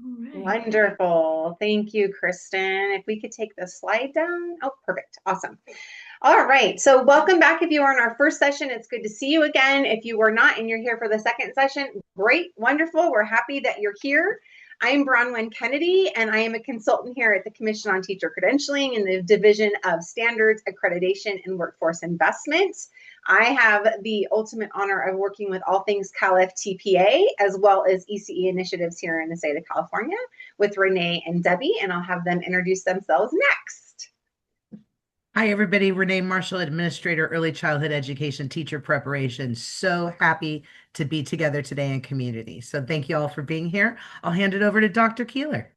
All right. Wonderful. Thank you, Kristen. If we could take the slide down. Oh, perfect. Awesome. All right. So welcome back. If you are in our first session, it's good to see you again. If you were not and you're here for the second session, great, wonderful. We're happy that you're here. I'm Bronwyn Kennedy, and I am a consultant here at the Commission on Teacher Credentialing in the Division of Standards, Accreditation, and Workforce Investment. I have the ultimate honor of working with all things CalFTPA as well as ECE initiatives here in the state of California with Renee and Debbie, and I'll have them introduce themselves next. Hi, everybody. Renee Marshall, Administrator, Early Childhood Education, Teacher Preparation. So happy to be together today in community. So thank you all for being here. I'll hand it over to Dr. Keeler.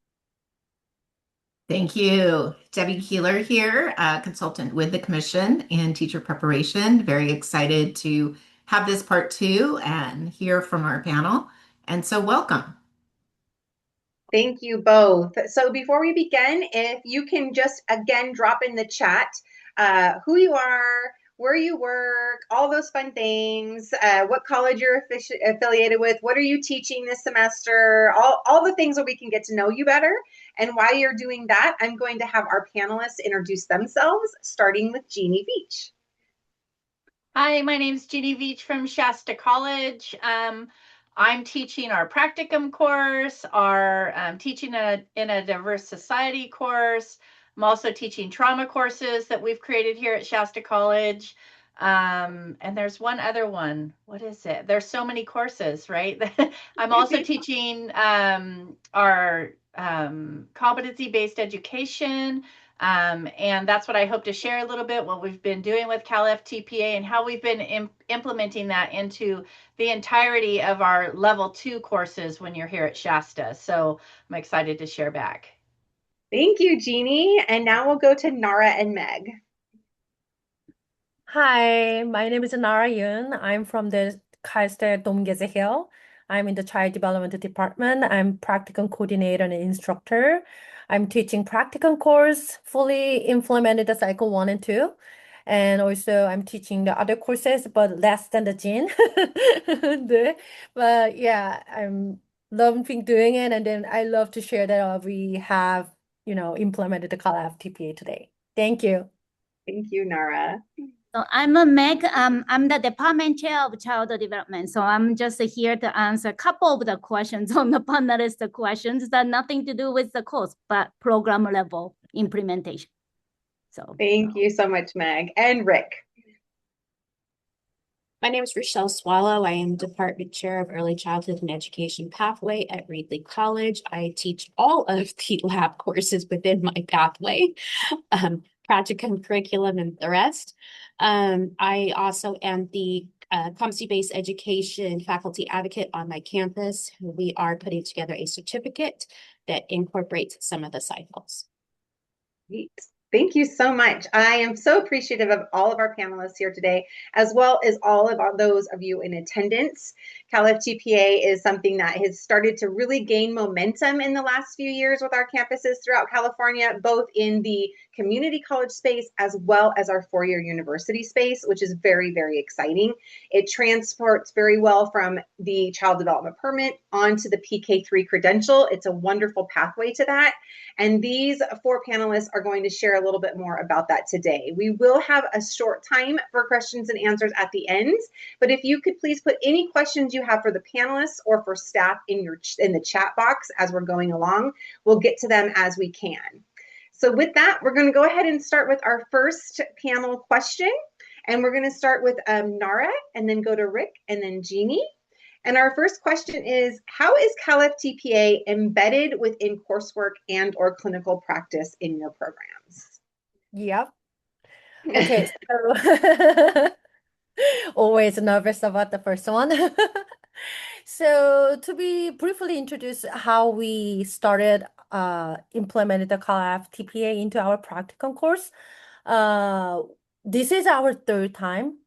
Thank you. Debbie Keeler here, consultant with the Commission in teacher preparation. Very excited to have this part two and hear from our panel. And so welcome. Thank you both. So before we begin, if you can just again drop in the chat who you are, where you work, all those fun things, what college you're affiliated with, what are you teaching this semester, all the things that we can get to know you better. And while you're doing that, I'm going to have our panelists introduce themselves, starting with Jeannie Veach. Hi, my name is Jeannie Veach from Shasta College. I'm teaching our practicum course, teaching in a diverse society course. I'm also teaching trauma courses that we've created here at Shasta College. And there's one other one. What is it? There's so many courses, right? I'm also teaching our competency-based education. And that's what I hope to share a little bit, what we've been doing with CalFTPA and how we've been implementing that into the entirety of our level 2 courses when you're here at Shasta. So I'm excited to share back. Thank you, Jeannie. And now we'll go to Nara and Meg. Hi, my name is Nara Yun. I'm from the Kaiste Domgeze Hill. I'm in the Child Development Department. I'm practicum coordinator and instructor. I'm teaching practicum course, fully implemented the cycle 1 and 2. And also I'm teaching the other courses, but less than the gene. But yeah, I'm loving doing it. And then I love to share that we have, implemented the CalFTPA today. Thank you. Thank you, Nara. So I'm a Meg. I'm the department chair of child development. So I'm just here to answer a couple of the questions on the panelist questions that nothing to do with the course, but program level implementation. So thank you so much, Meg. And Rick. My name is Rochelle Swallow. I am Department Chair of Early Childhood and Education Pathway at Reedley College. I teach all of the lab courses within my pathway, practicum, curriculum, and the rest. I also am the competency-based education faculty advocate on my campus. We are putting together a certificate that incorporates some of the cycles. Great. Thank you so much. I am so appreciative of all of our panelists here today, as well as all of those of you in attendance. CalFTPA is something that has started to really gain momentum in the last few years with our campuses throughout California, both in the community college space as well as our four-year university space, which is very, very exciting. It transports very well from the child development permit onto the PK3 credential. It's a wonderful pathway to that. And these 4 panelists are going to share a little bit more about that today. We will have a short time for questions and answers at the end, but if you could please put any questions you have for the panelists or for staff in the chat box as we're going along, we'll get to them as we can. So with that, we're going to go ahead and start with our first panel question. And we're going to start with Nara, and then go to Rick, and then Jeannie. And our first question is, how is CalFTPA embedded within coursework and or clinical practice in your programs? Yep. Okay, so always nervous about the first one. So to be briefly introduced how we started implemented the CalFTPA into our practicum course. This is our third time.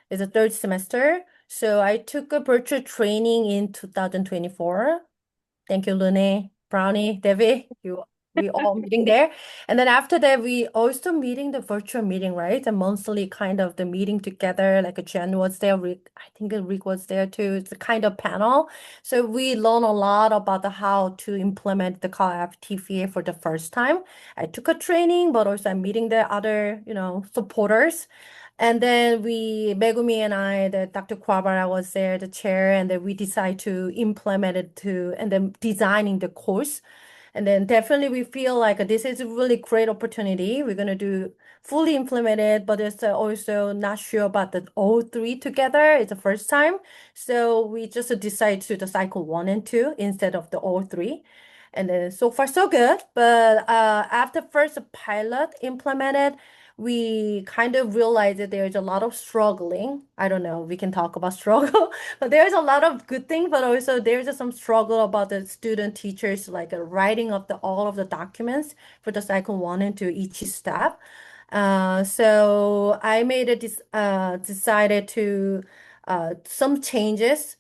It's the third semester. So I took a virtual training in 2024. Thank you, Renee, Brownie, Debbie. You we all meeting there. And then after that, we also meeting the virtual meeting, right? The monthly kind of the meeting together, like a Jen was there, Rick, I think Rick was there too. It's a kind of panel. So we learn a lot about the how to implement the CalFTPA for the first time. I took a training, but also I'm meeting the other, supporters. And then Megumi and I, the Dr. Kwabara was there, the chair, and then we decide to implement it and then designing the course. And then definitely we feel like this is a really great opportunity. We're going to do fully implement it, but it's also not sure about the all three together. It's the first time. So we just decide to the cycle 1 and 2 instead of the all three. And then so far so good. But after first pilot implemented, we kind of realized that there's a lot of struggling. I don't know, we can talk about struggle, but there's a lot of good things, but also there's some struggle about the student teachers, like writing of all of the documents for the cycle 1 and 2, each step. So I made decided to some changes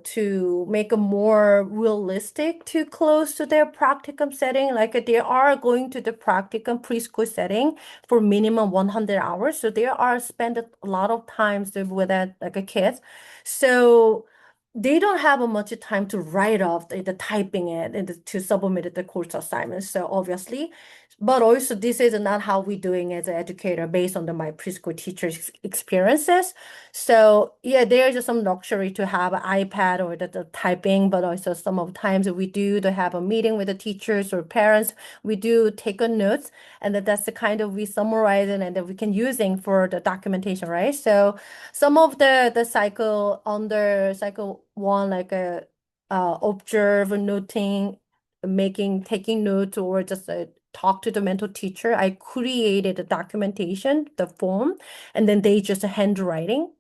to make a more realistic to close to their practicum setting. Like they are going to the practicum preschool setting for minimum 100 hours. So they are spend a lot of times with that like a kids. So they don't have much time to write off the typing it and to submit the course assignments. So obviously, but also this is not how we're doing as an educator based on my preschool teachers' experiences. So yeah, there's some luxury to have an iPad or the typing, but also some of times we do to have a meeting with the teachers or parents. We do take a notes, and that's the kind of we summarize it and that we can using for the documentation, right? So some of the cycle under cycle 1, like a observe, noting, taking notes, or just talk to the mentor teacher. I created a documentation, the form, and then they just handwriting,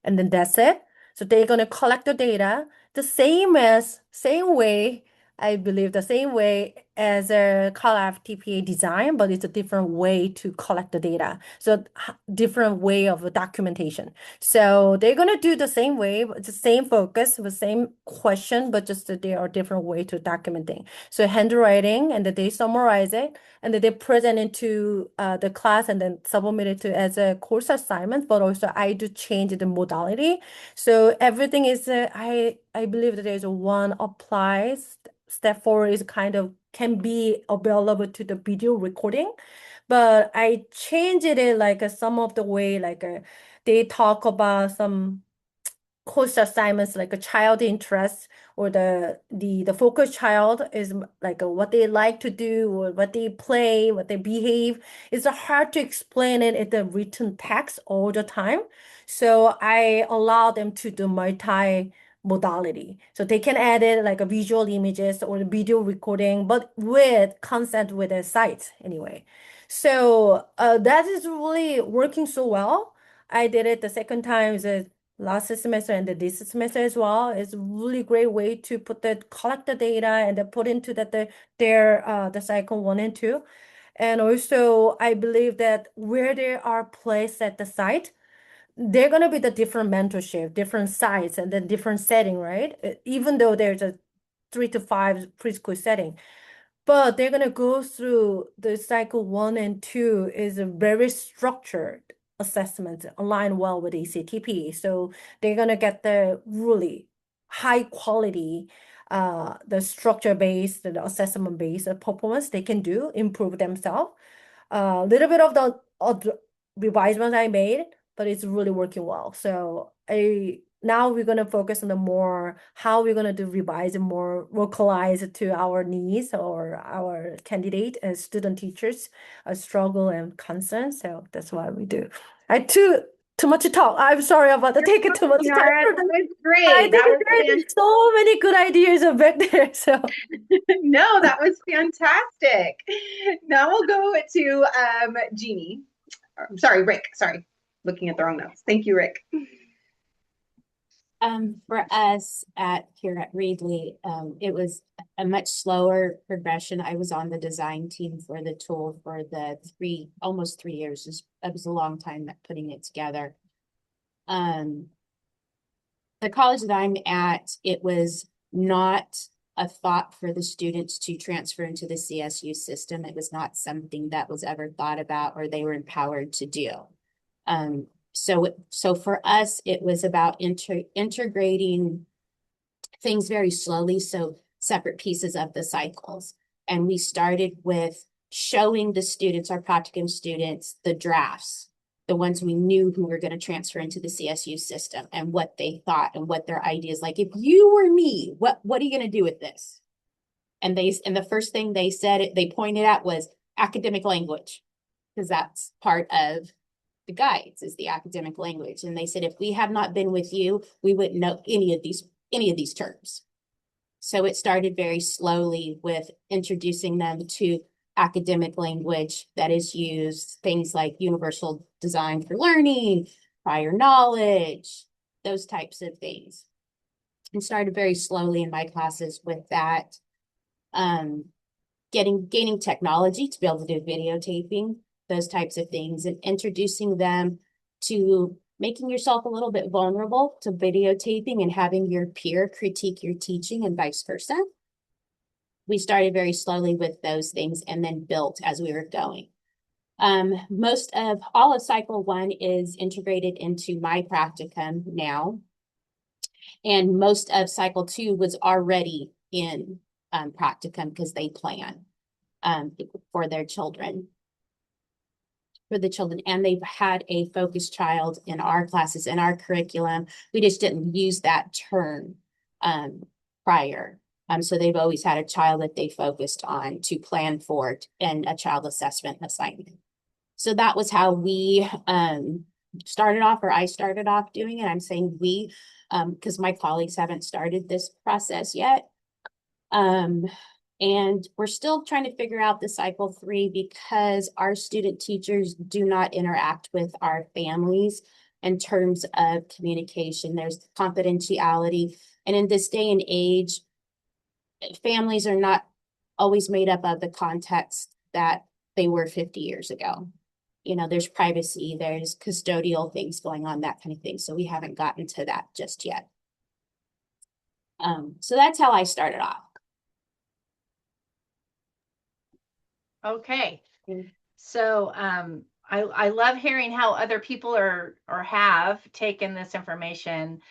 and then that's it. So they're gonna collect the data the same way. I believe the same way as a CalFTPA design, but it's a different way to collect the data. So different way of documentation. So they're gonna do the same way, but the same focus, the same question, but just that there are different way to documenting. So handwriting, and then they summarize it, and then they present it to the class, and then submit it to as a course assignment. But also I do change the modality. So everything is I believe that there's one applies. Step 4 is kind of can be available to the video recording, but I changed it like some of the way like they talk about some course assignments like a child interest, or the focus child is like what they like to do or what they play, what they behave. It's hard to explain it in the written text all the time. So I allow them to do multi modality. So they can add it like a visual images or the video recording, but with consent with the site anyway. So that is really working so well. I did it the second time last semester and this semester as well. It's a really great way to collect the data and then put into the cycle 1 and 2. And also I believe that where they are placed at the site, they're gonna be the different mentorship, different sites, and then different setting, right? Even though there's a 3 to 5 preschool setting. But they're gonna go through the cycle 1 and 2 is a very structured assessment, aligned well with ACTP. So they're gonna get the really high quality, the structure based, the assessment based performance they can do, improve themselves. A little bit of the revisions I made, but it's really working well. So now we're gonna focus on the more how we're gonna do revise and more localize to our needs or our candidate as student teachers struggle and concern. So that's what we do. I too much to talk. I'm sorry about the taking too much time. That was great. I think That was there's so many good ideas back there. So no, that was fantastic. Now we'll go to Jeannie. Sorry, Rick. Sorry, looking at the wrong notes. Thank you, Rick. For us here at Reedley, it was a much slower progression. I was on the design team for the tool for the almost 3 years. It was a long time putting it together. The college that I'm at, it was not a thought for the students to transfer into the CSU system. It was not something that was ever thought about or they were empowered to do. So for us, it was about integrating things very slowly, so separate pieces of the cycles. And we started with showing the students, our practicum students, the drafts, the ones we knew who were going to transfer into the CSU system and what they thought and what their ideas. Like, if you were me, what are you going to do with this? And the first thing they said, they pointed out was academic language, because that's part of the guides is the academic language. And they said, if we have not been with you, we wouldn't know any of these terms. So it started very slowly with introducing them to academic language that is used, things like universal design for learning, prior knowledge, those types of things. And started very slowly in my classes with that. Gaining technology to be able to do videotaping, those types of things, and introducing them to making yourself a little bit vulnerable to videotaping and having your peer critique your teaching and vice versa. We started very slowly with those things and then built as we were going. All of cycle 1 is integrated into my practicum now. And most of cycle 2 was already in practicum because they plan for their children. And they've had a focused child in our classes, in our curriculum. We just didn't use that term prior. So they've always had a child that they focused on to plan for in a child assessment assignment. So that was how we started off, or I started off doing it. I'm saying we, because my colleagues haven't started this process yet. And we're still trying to figure out the cycle 3 because our student teachers do not interact with our families in terms of communication. There's confidentiality. And in this day and age, families are not always made up of the context that they were 50 years ago. You know, there's privacy, there's custodial things going on, that kind of thing. So we haven't gotten to that just yet. So that's how I started off. Okay. So I love hearing how other people are or have taken this information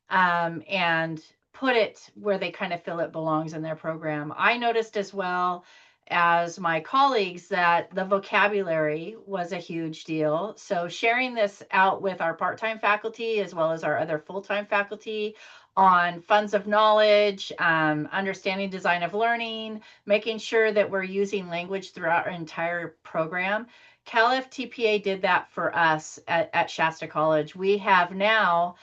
and put it where they kind of feel it belongs in their program. I noticed as well as my colleagues that the vocabulary was a huge deal. So sharing this out with our part-time faculty as well as our other full-time faculty on funds of knowledge, understanding design of learning, making sure that we're using language throughout our entire program. CalFTPA did that for us at Shasta College. We have now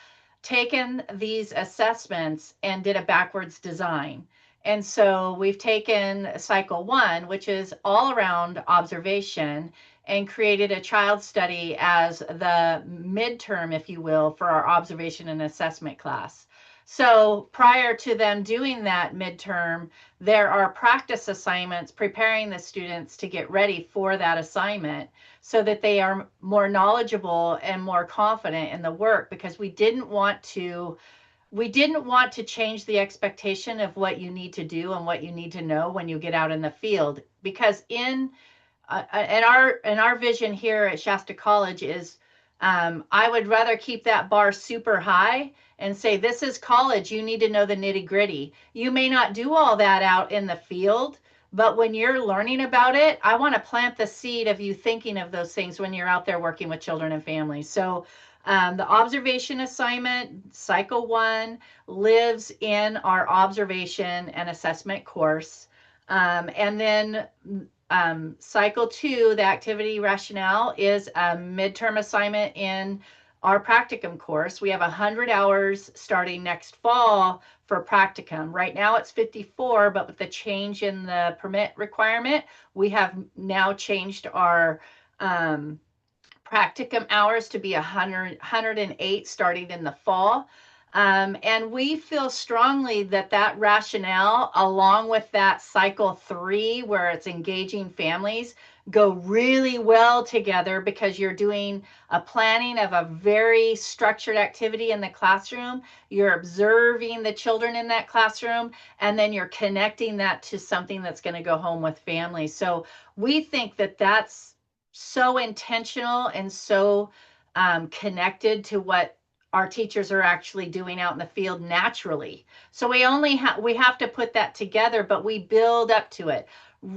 taken these assessments and did a backwards design. And so we've taken cycle 1, which is all around observation, and created a child study as the midterm, if you will, for our observation and assessment class. So prior to them doing that midterm, there are practice assignments preparing the students to get ready for that assignment so that they are more knowledgeable and more confident in the work, because we didn't want to change the expectation of what you need to do and what you need to know when you get out in the field. Because in our vision here at Shasta College is I would rather keep that bar super high and say, this is college, you need to know the nitty gritty. You may not do all that out in the field, but when you're learning about it, I want to plant the seed of you thinking of those things when you're out there working with children and families. So the observation assignment, cycle 1, lives in our observation and assessment course. And then cycle 2, the activity rationale, is a midterm assignment in our practicum course. We have 100 hours starting next fall for practicum. Right now it's 54, but with the change in the permit requirement, we have now changed our practicum hours to be 108 starting in the fall. And we feel strongly that that rationale, along with that cycle 3, where it's engaging families, go really well together because you're doing a planning of a very structured activity in the classroom. You're observing the children in that classroom, and then you're connecting that to something that's going to go home with families. So we think that that's so intentional and so connected to what our teachers are actually doing out in the field naturally. So we have to put that together, but we build up to it.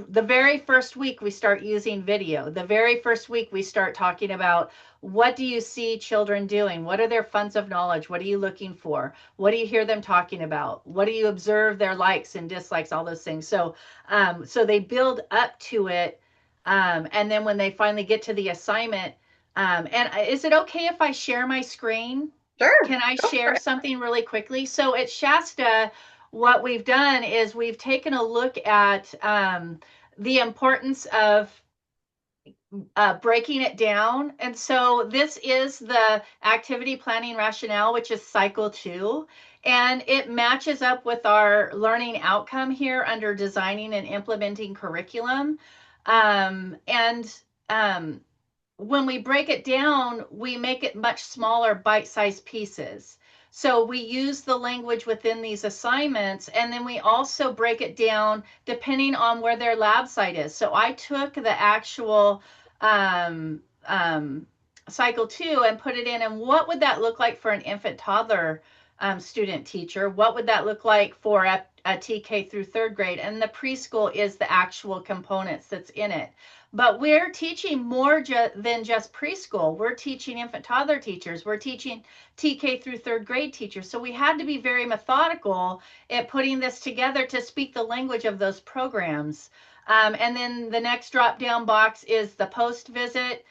The very first week we start using video. The very first week we start talking about, what do you see children doing? What are their funds of knowledge? What are you looking for? What do you hear them talking about? What do you observe their likes and dislikes? All those things. So they build up to it. And then when they finally get to the assignment, and is it okay if I share my screen? Sure. Can I share something really quickly? So at Shasta, what we've done is we've taken a look at the importance of breaking it down. And so this is the activity planning rationale, which is cycle 2. And it matches up with our learning outcome here under designing and implementing curriculum. When we break it down, we make it much smaller bite-sized pieces. So we use the language within these assignments, and then we also break it down depending on where their lab site is. So I took the actual cycle 2 and put it in, and what would that look like for an infant toddler student teacher? What would that look like for a TK through 3rd grade? And the preschool is the actual components that's in it. But we're teaching more than just preschool. We're teaching infant toddler teachers. We're teaching TK through 3rd grade teachers. So we had to be very methodical at putting this together to speak the language of those programs. And then the next drop-down box is the post-visit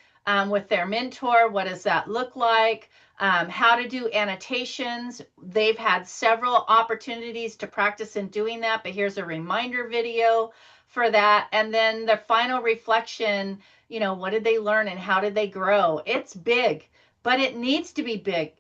with their mentor. What does that look like? How to do annotations. They've had several opportunities to practice in doing that, but here's a reminder video for that. And then the final reflection, what did they learn and how did they grow? It's big, but it needs to be big.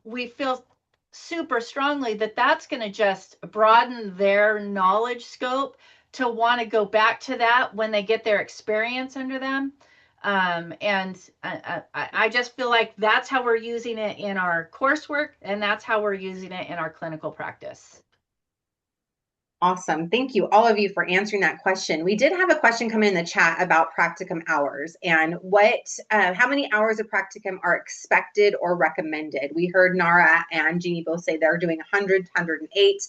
We feel super strongly that that's going to just broaden their knowledge scope to want to go back to that when they get their experience under them. And I just feel like that's how we're using it in our coursework, and that's how we're using it in our clinical practice. Awesome. Thank you, all of you, for answering that question. We did have a question come in the chat about practicum hours and how many hours of practicum are expected or recommended. We heard Nara and Jeannie both say they're doing 100, 108.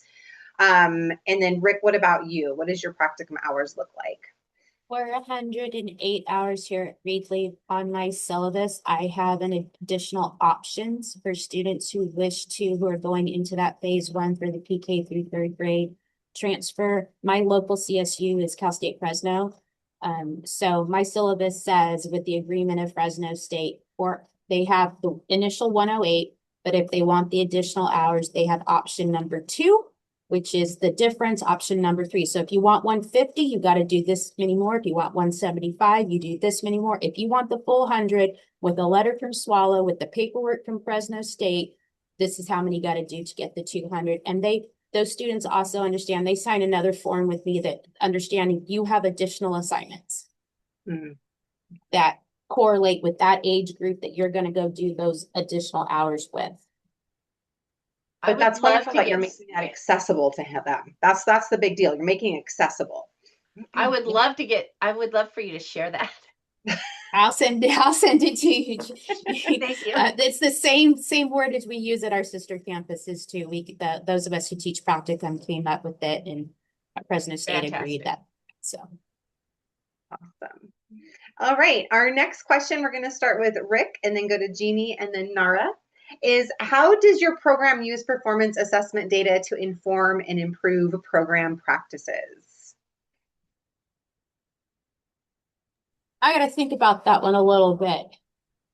And then Rick, what about you? What does your practicum hours look like? For 108 hours here at Reedley on my syllabus, I have an additional options for students who are going into that phase 1 for the PK through 3rd grade transfer. My local CSU is Cal State Fresno. So my syllabus says, with the agreement of Fresno State, or they have the initial 108, but if they want the additional hours, they have option number 2, which is the difference, option number 3. So if you want 150, you got to do this many more. If you want 175, you do this many more. If you want the full 100 with a letter from Swallow, with the paperwork from Fresno State, this is how many you got to do to get the 200. And those students also understand, they sign another form with me that understanding you have additional assignments that correlate with that age group that you're going to go do those additional hours with. But that's wonderful that you're making that accessible to them. That's the big deal. You're making it accessible. I would love for you to share that. I'll send it to you. Thank you. It's the same word as we use at our sister campuses too. Those of us who teach practicum came up with it, and Fresno State agreed that. So awesome. All right, our next question, we're going to start with Rick and then go to Jeannie and then Nara, is how does your program use performance assessment data to inform and improve program practices? I got to think about that one a little bit.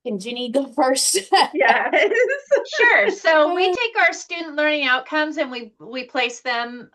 Can Ginny go first? Yes. Sure. So we take our student learning outcomes and we place them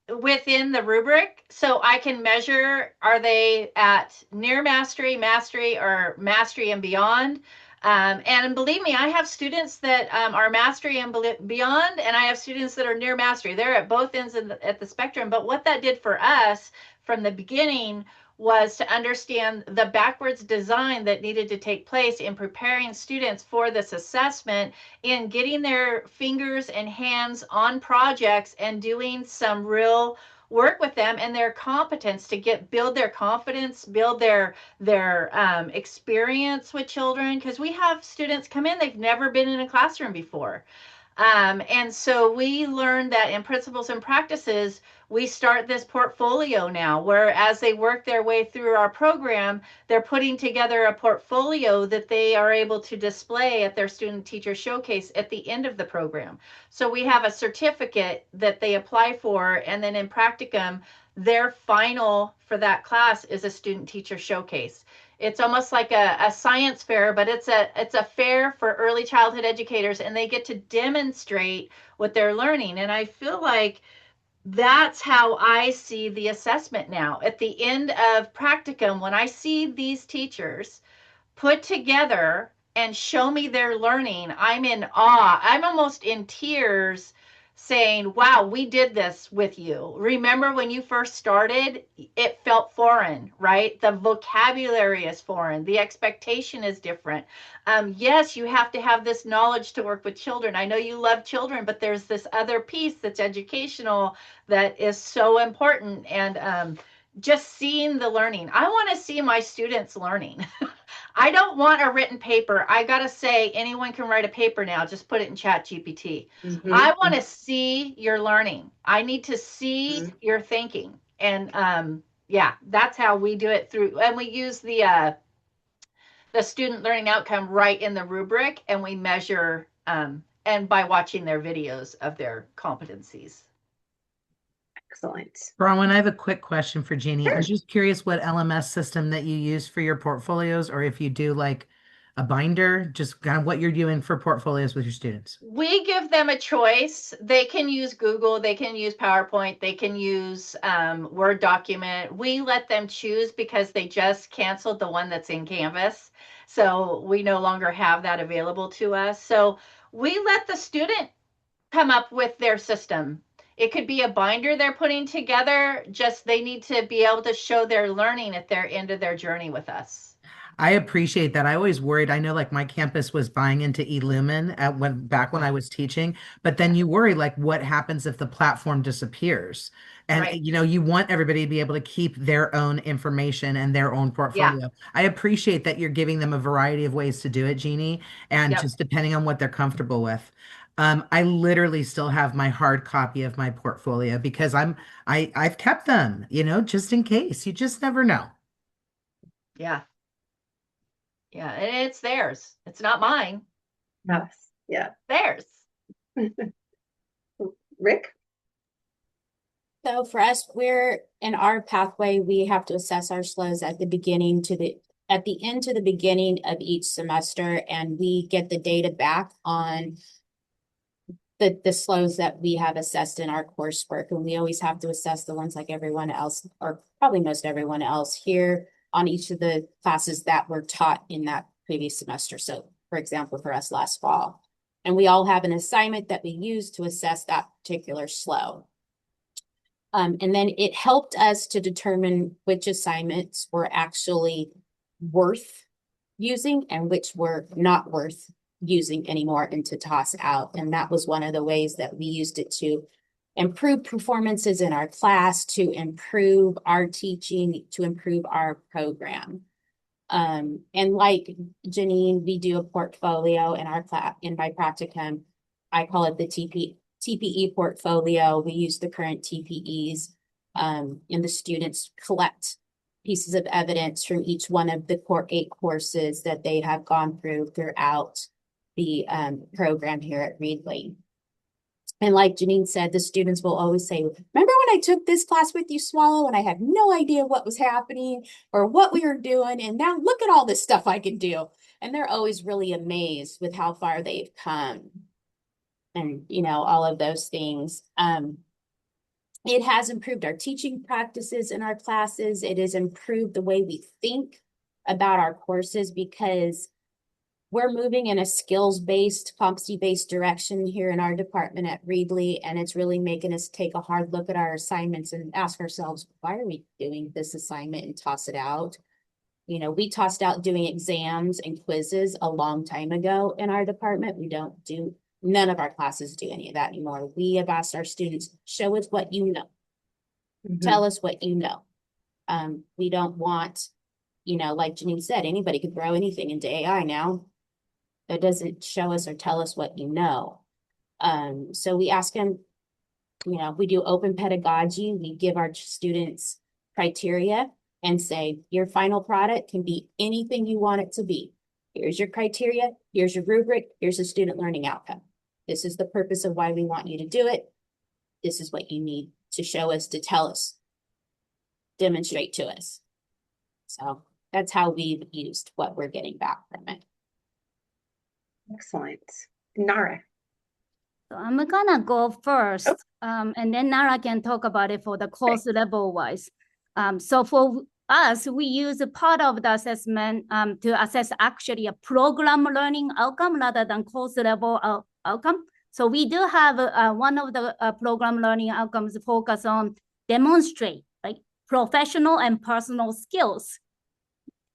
within the rubric. So I can measure, are they at near mastery, mastery, or mastery and beyond? And believe me, I have students that are mastery and beyond, and I have students that are near mastery. They're at both ends at the spectrum. But what that did for us from the beginning was to understand the backwards design that needed to take place in preparing students for this assessment, in getting their fingers and hands on projects and doing some real work with them and their competence to build their confidence, build their experience with children, because we have students come in, they've never been in a classroom before. And so we learned that in principles and practices, we start this portfolio now, where as they work their way through our program, they're putting together a portfolio that they are able to display at their student teacher showcase at the end of the program. So we have a certificate that they apply for, and then in practicum, their final for that class is a student teacher showcase. It's almost like a science fair, but it's a fair for early childhood educators, and they get to demonstrate what they're learning. And I feel like that's how I see the assessment now. At the end of practicum, when I see these teachers put together and show me their learning, I'm in awe. I'm almost in tears saying, wow, we did this with you. Remember when you first started, it felt foreign, right? The vocabulary is foreign. The expectation is different. Yes, you have to have this knowledge to work with children. I know you love children, but there's this other piece that's educational that is so important. And just seeing the learning. I want to see my students learning. I don't want a written paper. I got to say, anyone can write a paper now. Just put it in Chat GPT. I want to see your learning. I need to see your thinking. And yeah, that's how we do it through. And we use the student learning outcome right in the rubric, and we measure and by watching their videos of their competencies. Excellent. Bronwyn, I have a quick question for Jeannie. Sure. I'm just curious what LMS system that you use for your portfolios, or if you do like a binder, just kind of what you're doing for portfolios with your students. We give them a choice. They can use Google, they can use PowerPoint, they can use Word document. We let them choose because they just canceled the one that's in Canvas. So we no longer have that available to us. So we let the student come up with their system. It could be a binder they're putting together, just they need to be able to show their learning at their end of their journey with us. I appreciate that. I always worried. I know like my campus was buying into eLumen back when I was teaching, but then you worry like what happens if the platform disappears? And Right. you want everybody to be able to keep their own information and their own portfolio. I appreciate that you're giving them a variety of ways to do it, Jeannie, and just depending on what they're comfortable with. I literally still have my hard copy of my portfolio because I've kept them, just in case. You just never know. Yeah. Yeah, and it's theirs. It's not mine. Yes. Yeah. Theirs. Rick? So for us, we're in our pathway, we have to assess our SLOs at the beginning to the end to the beginning of each semester, and we get the data back on the SLOs that we have assessed in our coursework. And we always have to assess the ones like everyone else, or probably most everyone else here on each of the classes that were taught in that previous semester. So for example, for us last fall, and we all have an assignment that we use to assess that particular SLO. And then it helped us to determine which assignments were actually worth using and which were not worth using anymore and to toss out. And that was one of the ways that we used it to improve performances in our class, to improve our teaching, to improve our program. And like Janine, we do a portfolio in our class, in my practicum. I call it the TPE portfolio. We use the current TPEs, and the students collect pieces of evidence from each one of the core 8 courses that they have gone throughout the program here at Reedley. And like Janine said, the students will always say, remember when I took this class with you, Swallow, and I had no idea what was happening or what we were doing, and now look at all this stuff I can do. And they're always really amazed with how far they've come. And, all of those things. It has improved our teaching practices in our classes. It has improved the way we think about our courses, because we're moving in a skills-based, competency-based direction here in our department at Reedley, and it's really making us take a hard look at our assignments and ask ourselves, why are we doing this assignment and toss it out? You know, we tossed out doing exams and quizzes a long time ago in our department. None of our classes do any of that anymore. We have asked our students, show us what you know. Tell us what you know. We don't want, you know, like Janine said, anybody could throw anything into AI now. That doesn't show us or tell us what you know. So we ask them, you know, we do open pedagogy. We give our students criteria and say, your final product can be anything you want it to be. Here's your criteria. Here's your rubric. Here's the student learning outcome. This is the purpose of why we want you to do it. This is what you need to show us, to tell us, demonstrate to us. So that's how we've used what we're getting back from it. Excellent. Nara. So I'm gonna go first, and then Nara can talk about it for the course level wise. So for us, we use a part of the assessment to assess actually a program learning outcome rather than course level outcome. So we do have one of the program learning outcomes focus on demonstrate like professional and personal skills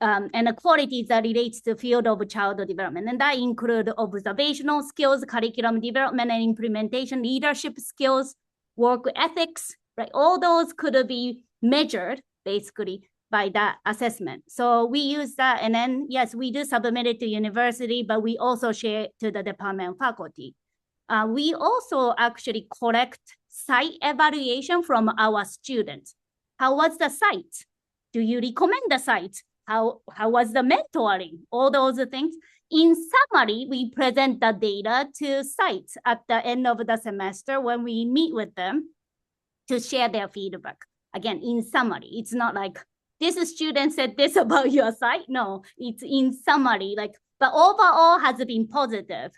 and the qualities that relates to field of child development. And that include observational skills, curriculum development and implementation, leadership skills, work ethics, right? All those could be measured basically by that assessment. So we use that, and then yes, we do submit it to university, but we also share it to the department faculty. We also actually collect site evaluation from our students. How was the site? Do you recommend the site? How was the mentoring? All those things. In summary, we present the data to sites at the end of the semester when we meet with them to share their feedback. Again, in summary, it's not like this student said this about your site. No, it's in summary, like, but overall has been positive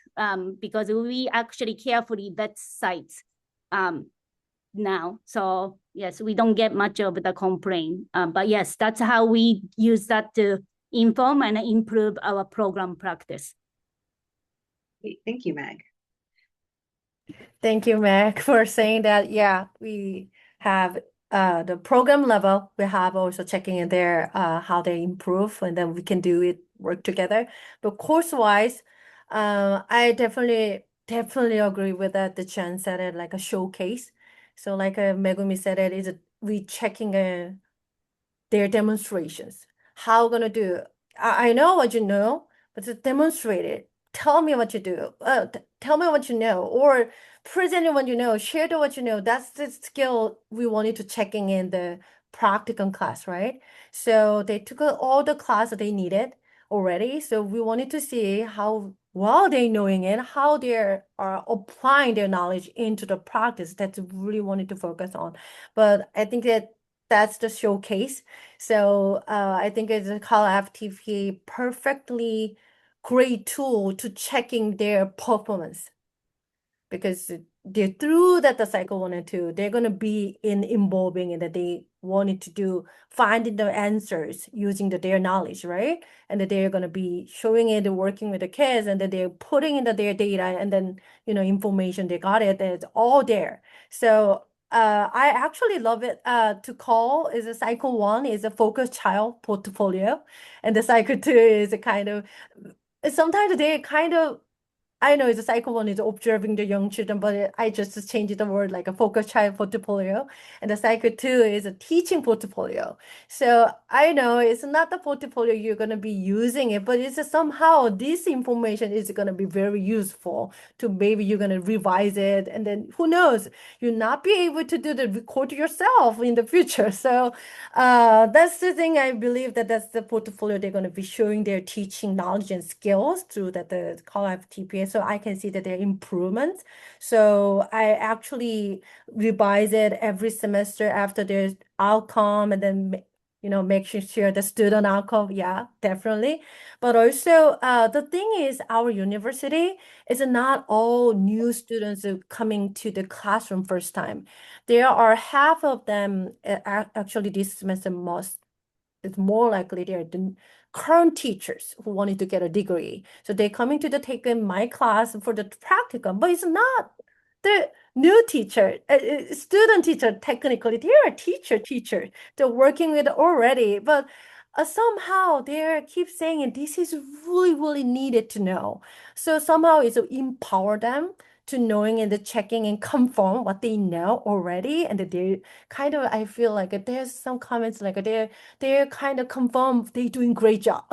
because we actually carefully vet sites now. So yes, we don't get much of the complaint, but yes, that's how we use that to inform and improve our program practice. Thank you, Meg. Thank you, Meg, for saying that. Yeah, we have the program level. We have also checking in there how they improve, and then we can do it, work together. But course-wise, I definitely agree with that. The Chen said it like a showcase. So like Megumi said, it is we checking their demonstrations. How gonna do? I know what you know, but to demonstrate it. Tell me what you do. Tell me what you know, or present what you know. Share what you know. That's the skill we wanted to checking in the practicum class, right? So they took all the class that they needed already. So we wanted to see how well they're knowing it, how they are applying their knowledge into the practice. That's really wanted to focus on. But I think that's the showcase. So I think it's a CalFTPA perfectly great tool to checking their performance, because they're through that the cycle 1 and 2, they're gonna be involving in that they wanted to do finding the answers using their knowledge, right? And that they're gonna be showing it, working with the kids, and that they're putting in their data, and then information they got it, it's all there. So I actually love it. To call is a cycle 1 is a focused child portfolio, and the cycle 2 is a kind of sometimes they kind of, I know it's a cycle 1 is observing the young children, but I just changed the word like a focused child portfolio. And the cycle 2 is a teaching portfolio. So I know it's not the portfolio you're going to be using it, but it's somehow this information is going to be very useful to maybe you're going to revise it. And then who knows, you'll not be able to do the record yourself in the future. So that's the thing. I believe that's the portfolio they're going to be showing their teaching knowledge and skills through the CalFTPA. So I can see that there are improvements. So I actually revise it every semester after there's outcome, and then making sure the student outcome. Yeah, definitely. But also the thing is, our university is not all new students coming to the classroom first time. There are half of them actually this semester it's more likely they're current teachers who wanted to get a degree. So they're coming to take in my class for the practicum, but it's not the new teacher, student teacher, technically. They're a teacher. They're working with already, but somehow they keep saying this is really needed to know. So somehow it's empower them to knowing and the checking and confirm what they know already. And they kind of, I feel like there's some comments like they're kind of confirm they're doing great job.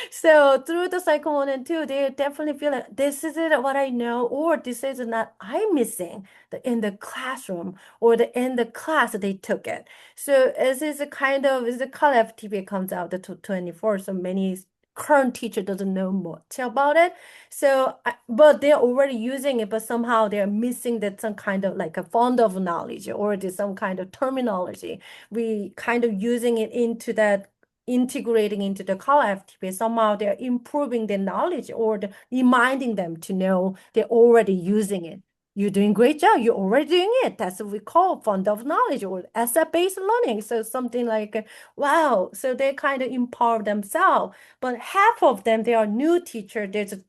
So through the cycle 1 and 2, they definitely feel like this is it what I know, or this is not I'm missing in the classroom or in the class they took it. So as is a kind of as the CalFTPA comes out the 24, so many current teacher doesn't know much about it. So, but they're already using it, but somehow they're missing that some kind of like a fund of knowledge or there's some kind of terminology. We kind of using it into that integrating into the CalFTPA. Somehow they're improving their knowledge or reminding them to know they're already using it. You're doing great job. You're already doing it. That's what we call fund of knowledge or asset-based learning. So something like, wow. So they kind of empower themselves. But half of them, they are new teacher. They're just,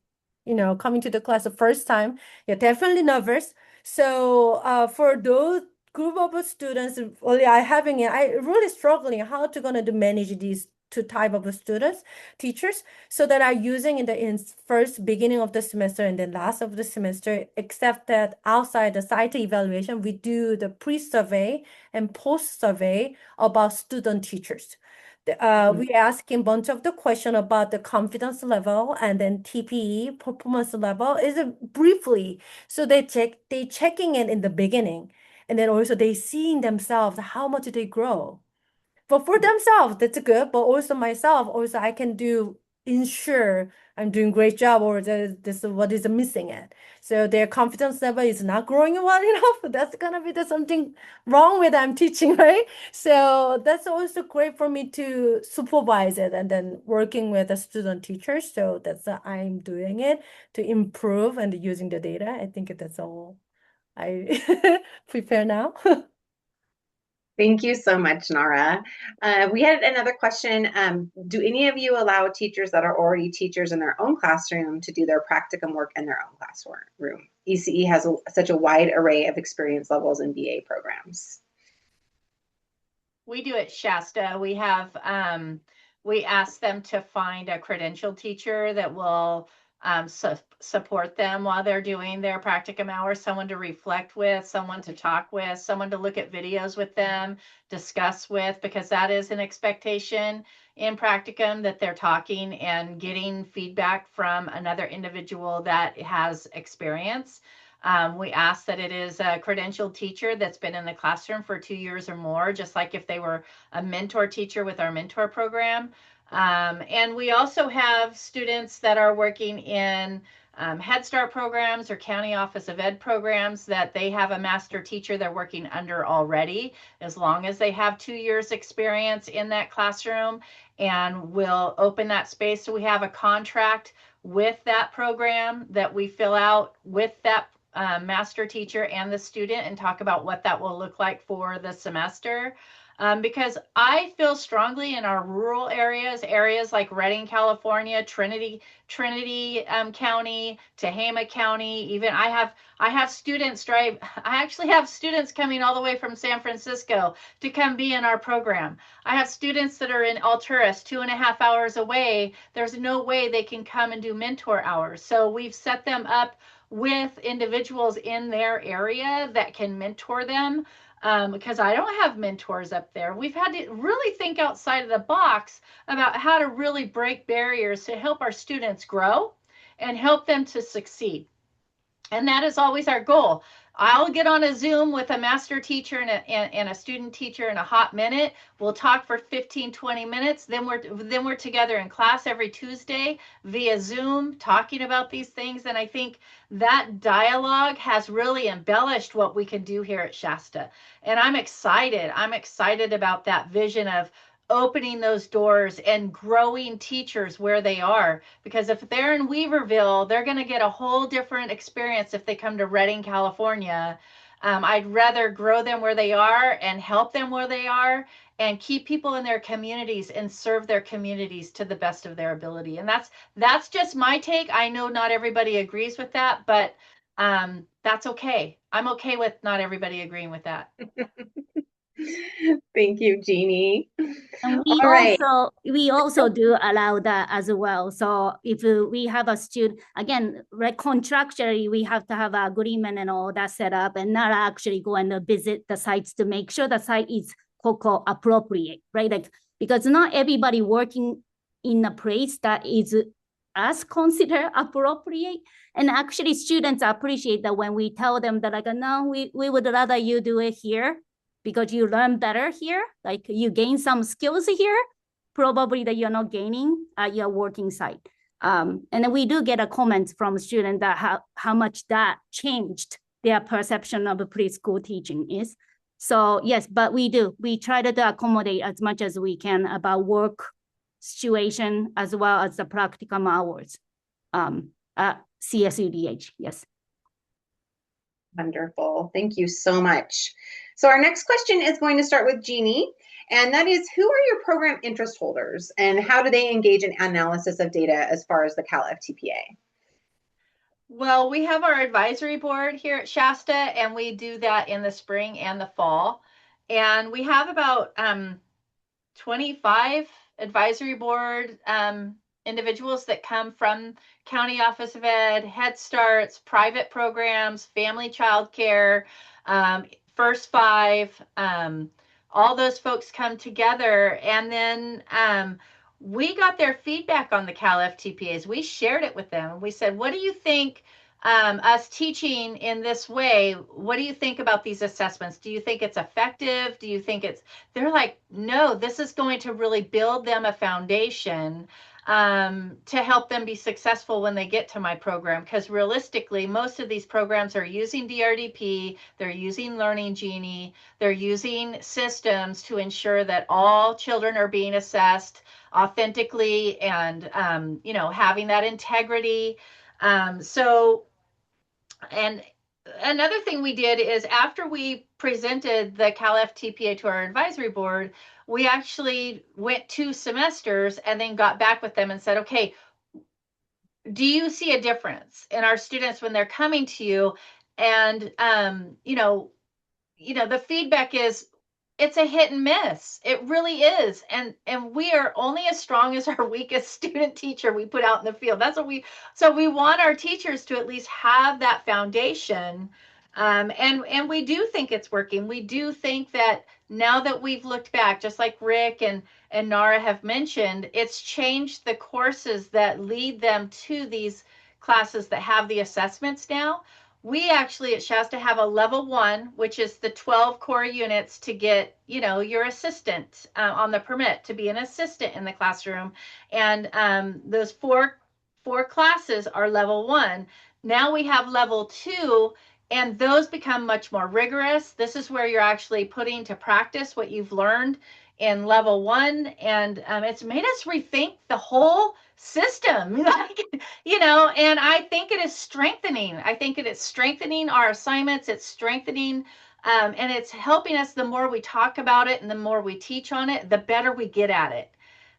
coming to the class the first time. You're definitely nervous. So for those group of students, only I having it, I really struggling how to gonna manage these two type of students, teachers, so that are using in first beginning of the semester and then last of the semester, except that outside the site evaluation, we do the pre-survey and post-survey about student teachers. We asking a bunch of the question about the confidence level and then TPE performance level is briefly. So they checking it in the beginning, and then also they seeing themselves how much they grow. But for themselves, that's good. But also myself, also I can ensure I'm doing great job or this is what is missing it. So their confidence level is not growing well enough. That's gonna be something wrong with I'm teaching, right? So that's also great for me to supervise it and then working with the student teachers. So that's I'm doing it to improve and using the data. I think that's all I prepare now. Thank you so much, Nara. We had another question. Do any of you allow teachers that are already teachers in their own classroom to do their practicum work in their own classroom? ECE has such a wide array of experience levels in BA programs. We do at Shasta. We have, we ask them to find a credentialed teacher that will support them while they're doing their practicum hours, someone to reflect with, someone to talk with, someone to look at videos with them, discuss with, because that is an expectation in practicum that they're talking and getting feedback from another individual that has experience. We ask that it is a credentialed teacher that's been in the classroom for 2 years or more, just like if they were a mentor teacher with our mentor program. And we also have students that are working in Head Start programs or County Office of Ed programs that they have a master teacher they're working under already, as long as they have 2 years experience in that classroom, and we'll open that space. So we have a contract with that program that we fill out with that master teacher and the student and talk about what that will look like for the semester. Because I feel strongly in our rural areas like Redding, California, Trinity County, Tehama County. Even I have students I actually have students coming all the way from San Francisco to come be in our program. I have students that are in Alturas, 2.5 hours away. There's no way they can come and do mentor hours. So we've set them up with individuals in their area that can mentor them. Because I don't have mentors up there. We've had to really think outside of the box about how to really break barriers to help our students grow and help them to succeed. And that is always our goal. I'll get on a Zoom with a master teacher and a student teacher in a hot minute. We'll talk for 15-20 minutes. Then we're together in class every Tuesday via Zoom talking about these things. And I think that dialogue has really embellished what we can do here at Shasta. And I'm excited. I'm excited about that vision of opening those doors and growing teachers where they are, because if they're in Weaverville, they're going to get a whole different experience if they come to Redding, California, I'd rather grow them where they are and help them where they are and keep people in their communities and serve their communities to the best of their ability. And that's just my take. I know not everybody agrees with that, but that's okay. I'm okay with not everybody agreeing with that. Thank you, Jeannie. And All right. we also do allow that as well. So if we have a student, again, contractually, we have to have an agreement and all that set up and not actually go and visit the sites to make sure the site is COCO appropriate, right? Like, because not everybody working in a place that is as considered appropriate. And actually students appreciate that when we tell them that like, no, we would rather you do it here because you learn better here, like you gain some skills here, probably that you're not gaining at your working site. And then we do get a comment from students that how much that changed their perception of preschool teaching is. So yes, but we try to accommodate as much as we can about work situation as well as the practicum hours at CSUDH, yes. Wonderful. Thank you so much. So our next question is going to start with Jeannie, and that is, who are your program interest holders and how do they engage in analysis of data as far as the CalFTPA? Well, we have our advisory board here at Shasta, and we do that in the spring and the fall. And we have about 25 advisory board individuals that come from County Office of Ed, Head Starts, private programs, family child care, First Five, all those folks come together. And then we got their feedback on the CalFTPAs. We shared it with them. We said, what do you think, us teaching in this way, what do you think about these assessments? Do you think it's effective? Do you think they're like, no, this is going to really build them a foundation to help them be successful when they get to my program. Because realistically, most of these programs are using DRDP, they're using Learning Genie, they're using systems to ensure that all children are being assessed authentically and, having that integrity. And another thing we did is after we presented the CalFTPA to our advisory board, we actually went 2 semesters and then got back with them and said, okay, do you see a difference in our students when they're coming to you? And, the feedback is, it's a hit and miss. It really is. And we are only as strong as our weakest student teacher we put out in the field. That's what so we want our teachers to at least have that foundation. And we do think it's working. We do think that now that we've looked back, just like Rick and Nara have mentioned, it's changed the courses that lead them to these classes that have the assessments now. We actually at Shasta have a level 1, which is the 12 core units to get, your assistant on the permit to be an assistant in the classroom. And those four classes are level 1. Now we have level 2, and those become much more rigorous. This is where you're actually putting to practice what you've learned in level 1. And it's made us rethink the whole system, and I think it is strengthening. I think it is strengthening our assignments. It's strengthening, and it's helping us. The more we talk about it and the more we teach on it, the better we get at it.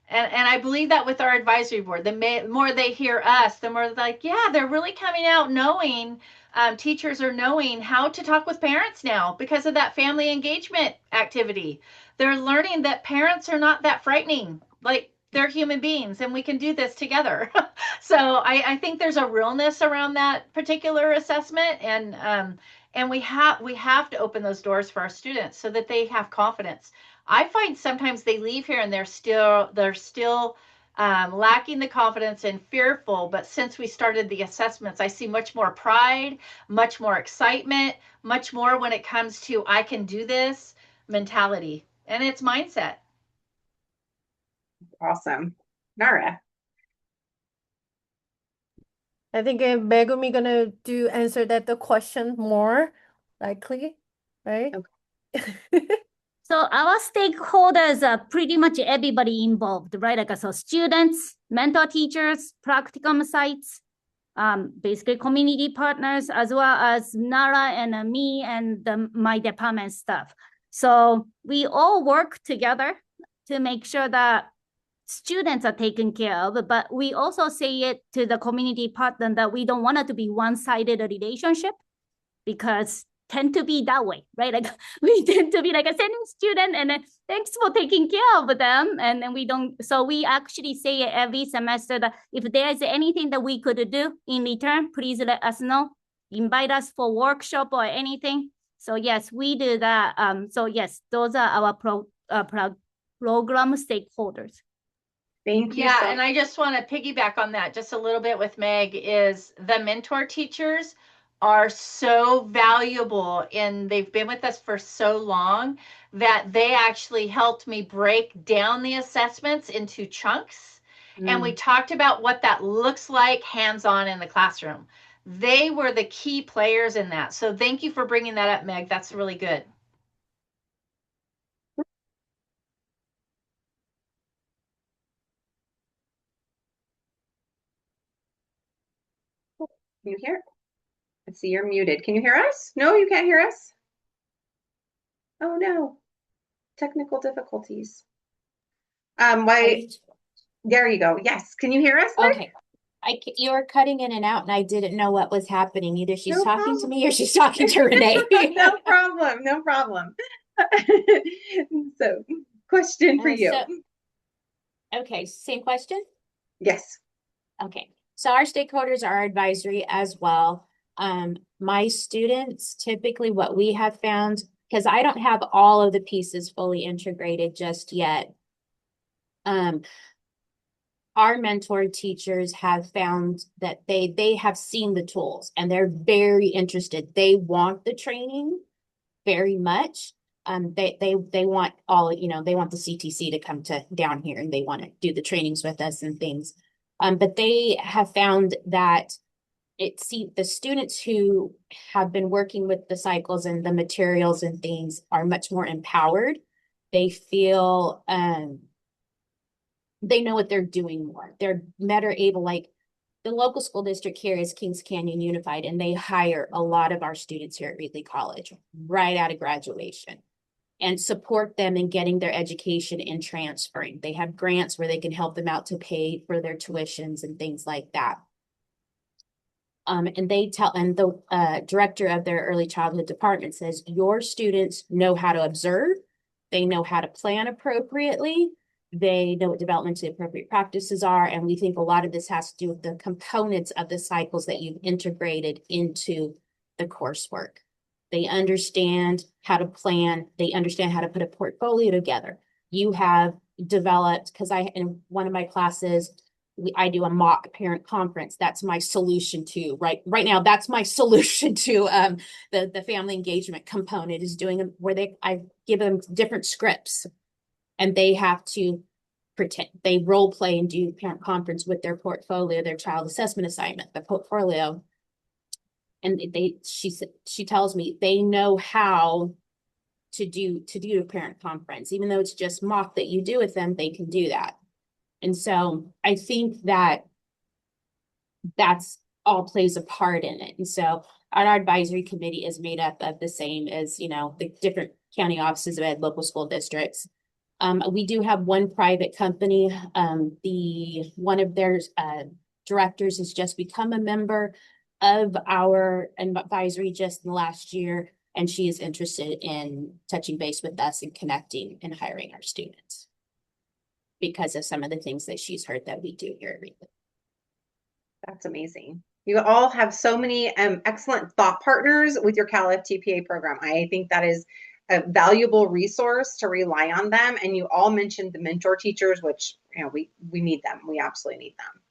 And I believe that with our advisory board, the more they hear us, the more they're like, yeah, they're really coming out knowing, teachers are knowing how to talk with parents now because of that family engagement activity. They're learning that parents are not that frightening. Like, they're human beings and we can do this together. So I think there's a realness around that particular assessment, and we have to open those doors for our students so that they have confidence. I find sometimes they leave here and they're still lacking the confidence and fearful. But since we started the assessments, I see much more pride, much more excitement, much more when it comes to I can do this mentality, and it's mindset. Awesome. Nara. I think Megumi gonna answer the question more likely, right? Okay. So our stakeholders are pretty much everybody involved, right? Like, so students, mentor teachers, practicum sites, basically community partners, as well as Nara and me and my department staff. So we all work together to make sure that students are taken care of, but we also say it to the community partner that we don't want it to be one-sided relationship, because tend to be that way, right? Like we tend to be like a sending student and then thanks for taking care of them. And then we don't, so we actually say it every semester that if there's anything that we could do in return, please let us know, invite us for workshop or anything. So yes, we do that. So yes, those are our program stakeholders. Thank you. Yeah, and I just want to piggyback on that just a little bit with Meg. Is the mentor teachers are so valuable, and they've been with us for so long that they actually helped me break down the assessments into chunks. And we talked about what that looks like hands-on in the classroom. They were the key players in that. So thank you for bringing that up, Meg. That's really good. Can you hear? Let's see, you're muted. Can you hear us? No, you can't hear us. Oh no, technical difficulties. There you go. Yes, can you hear us, Meg? Okay. You were cutting in and out, and I didn't know what was happening. Either she's No talking problem. to me or she's talking to Renee. No problem. No problem. So, question for you. Okay, same question? Yes. Okay, so our stakeholders are advisory as well. My students, typically what we have found, because I don't have all of the pieces fully integrated just yet, our mentor teachers have found that they have seen the tools and they're very interested. They want the training very much. They want they want the CTC to come down here and they want to do the trainings with us and things. But they have found that the students who have been working with the cycles and the materials and things are much more empowered. They feel they know what they're doing more. They're better able, like the local school district here is Kings Canyon Unified, and they hire a lot of our students here at Reedley College right out of graduation and support them in getting their education and transferring. They have grants where they can help them out to pay for their tuitions and things like that. And the director of their early childhood department says, your students know how to observe, they know how to plan appropriately, they know what developmentally appropriate practices are, and we think a lot of this has to do with the components of the cycles that you've integrated into the coursework. They understand how to plan, they understand how to put a portfolio together. You have developed, because in one of my classes, I do a mock parent conference. That's my solution to right now. That's my solution to the family engagement component is doing where I give them different scripts, and they have to pretend they role play and do parent conference with their portfolio, their child assessment assignment, the portfolio, and she tells me they know how to do a parent conference, even though it's just mock that you do with them. They can do that. And so I think that's all plays a part in it. And so our advisory committee is made up of the same as, the different county offices of ed, local school districts. We do have one private company. One of their directors has just become a member of our advisory just in the last year. And she is interested in touching base with us and connecting and hiring our students, because of some of the things that she's heard that we do here at Reedley. That's amazing. You all have so many excellent thought partners with your CalFTPA program. I think that is a valuable resource to rely on them. And you all mentioned the mentor teachers, which we need them. We absolutely need them.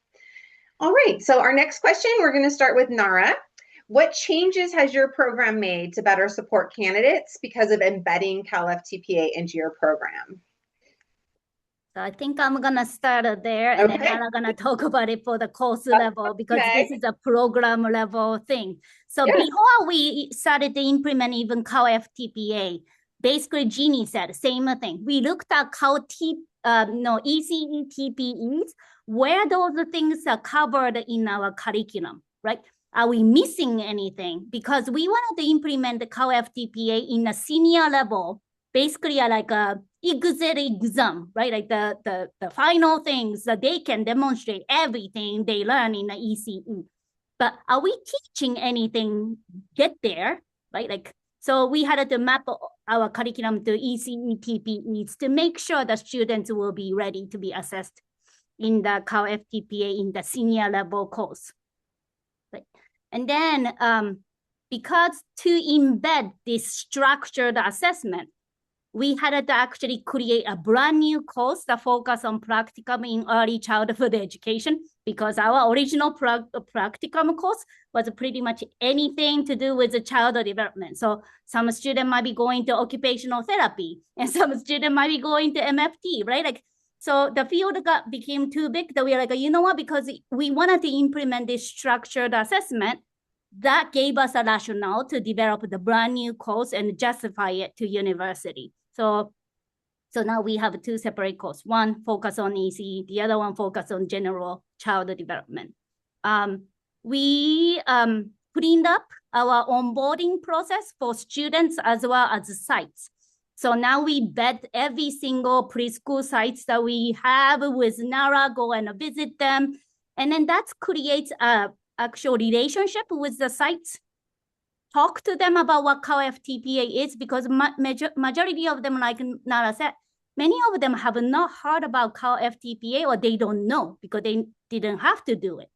All right. So our next question, we're going to start with Nara. What changes has your program made to better support candidates because of embedding CalFTPA into your program? So I think I'm gonna start there, and then I'm gonna talk about it for the course level, because this is a program level thing. So before we started to implement even CalFTPA, basically Jeannie said same thing. We looked at ECE TPEs, where those things are covered in our curriculum. right? Are we missing anything? Because we wanted to implement the CalFTPA in a senior level, basically like a exit exam, right? Like the final things that they can demonstrate everything they learn in the ECE. But are we teaching anything get there, right? Like, so we had to map our curriculum to ECE TPEs to make sure the students will be ready to be assessed in the CalFTPA in the senior level course. Right? And then because to embed this structured assessment, we had to actually create a brand new course that focus on practicum in early childhood education, because our original practicum course was pretty much anything to do with the child development. So some student might be going to occupational therapy and some student might be going to MFT, right? Like, so the field became too big that we were like, you know what, because we wanted to implement this structured assessment, that gave us a rationale to develop the brand new course and justify it to university. So now we have two separate courses. One focus on ECE, the other one focus on general child development. We cleaned up our onboarding process for students as well as sites. So now we vet every single preschool sites that we have with NARA, go and visit them. And then that creates a actual relationship with the sites. Talk to them about what CalFTPA is, because majority of them, like Nara said, many of them have not heard about CalFTPA, or they don't know because they didn't have to do it,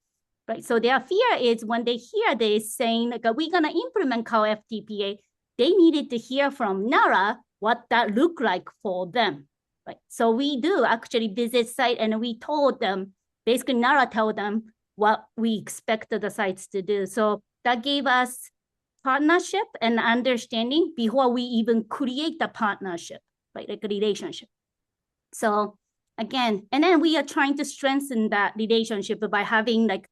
right? So their fear is when they hear this saying, like, we're gonna implement CalFTPA, they needed to hear from NARA what that looked like for them, right? So we do actually visit site and we told them, basically NARA told them what we expected the sites to do. So that gave us partnership and understanding before we even create the partnership, right? Like a relationship. So again, and then we are trying to strengthen that relationship by having like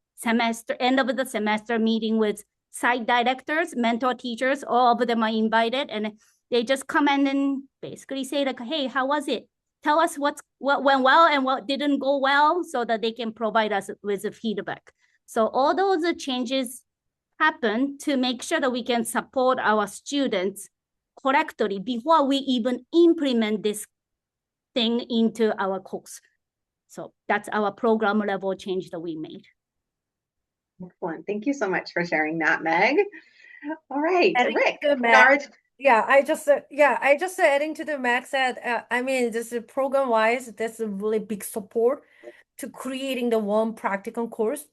end of the semester meeting with site directors, mentor teachers, all of them are invited, and they just come in and basically say like, hey, how was it? Tell us what went well and what didn't go well, so that they can provide us with the feedback. So all those changes happen to make sure that we can support our students correctly before we even implement this thing into our course. So that's our program level change that we made. Excellent. Thank you so much for sharing that, Meg. All right, Rick. I just adding to the Max said, I mean, this is program wise, that's a really big support to creating the one practicum course.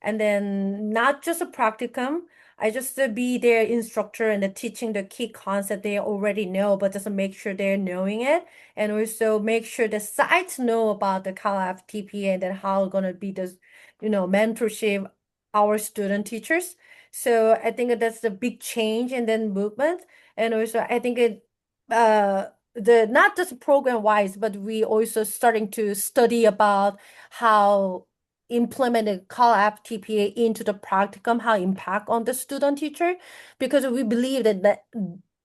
And then not just a practicum, I just be their instructor and teaching the key concept they already know, but just make sure they're knowing it. And also make sure the sites know about the CalFTPA and then how gonna be the, mentorship our student teachers. So I think that's the big change and then movement. And also I think it the not just program wise, but we also starting to study about how implemented CalFTPA into the practicum, how impact on the student teacher, because we believe that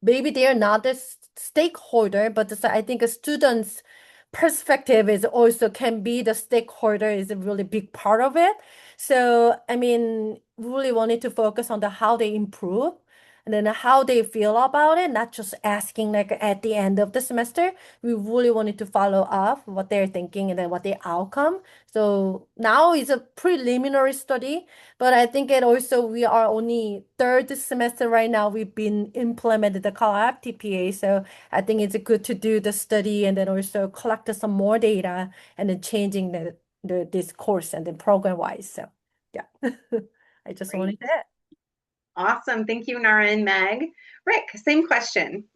maybe they are not the stakeholder, but I think a student's perspective is also can be the stakeholder is a really big part of it. So I mean, really wanted to focus on the how they improve and then how they feel about it, not just asking like at the end of the semester. We really wanted to follow up what they're thinking and then what the outcome. So now it's a preliminary study, but I think it also we are only third semester right now. We've been implemented the CalFTPA, so I think it's good to do the study and then also collect some more data and then changing this course and then program wise. So yeah, I just wanted that. Awesome. Thank you, Nara and Meg. Rick, same question.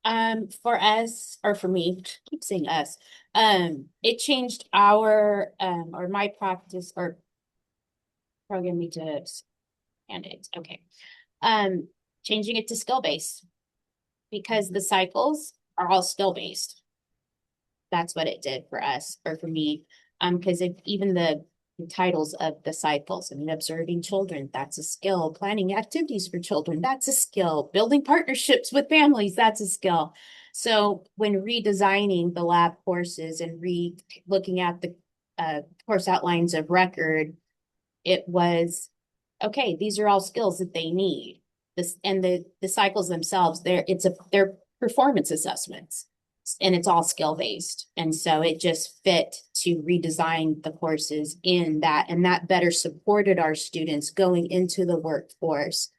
For us, or for me, keep saying us, it changed our or my practice or program we did candidates. Okay. Changing it to skill-based because the cycles are all skill-based. That's what it did for us or for me. Because even the titles of the cycles, I mean, observing children, that's a skill. Planning activities for children, that's a skill. Building partnerships with families, that's a skill. So when redesigning the lab courses and looking at the course outlines of record, It was, okay, these are all skills that they need. This and the cycles themselves, they're performance assessments, and it's all skill based. And so it just fit to redesign the courses in that, and that better supported our students going into the workforce,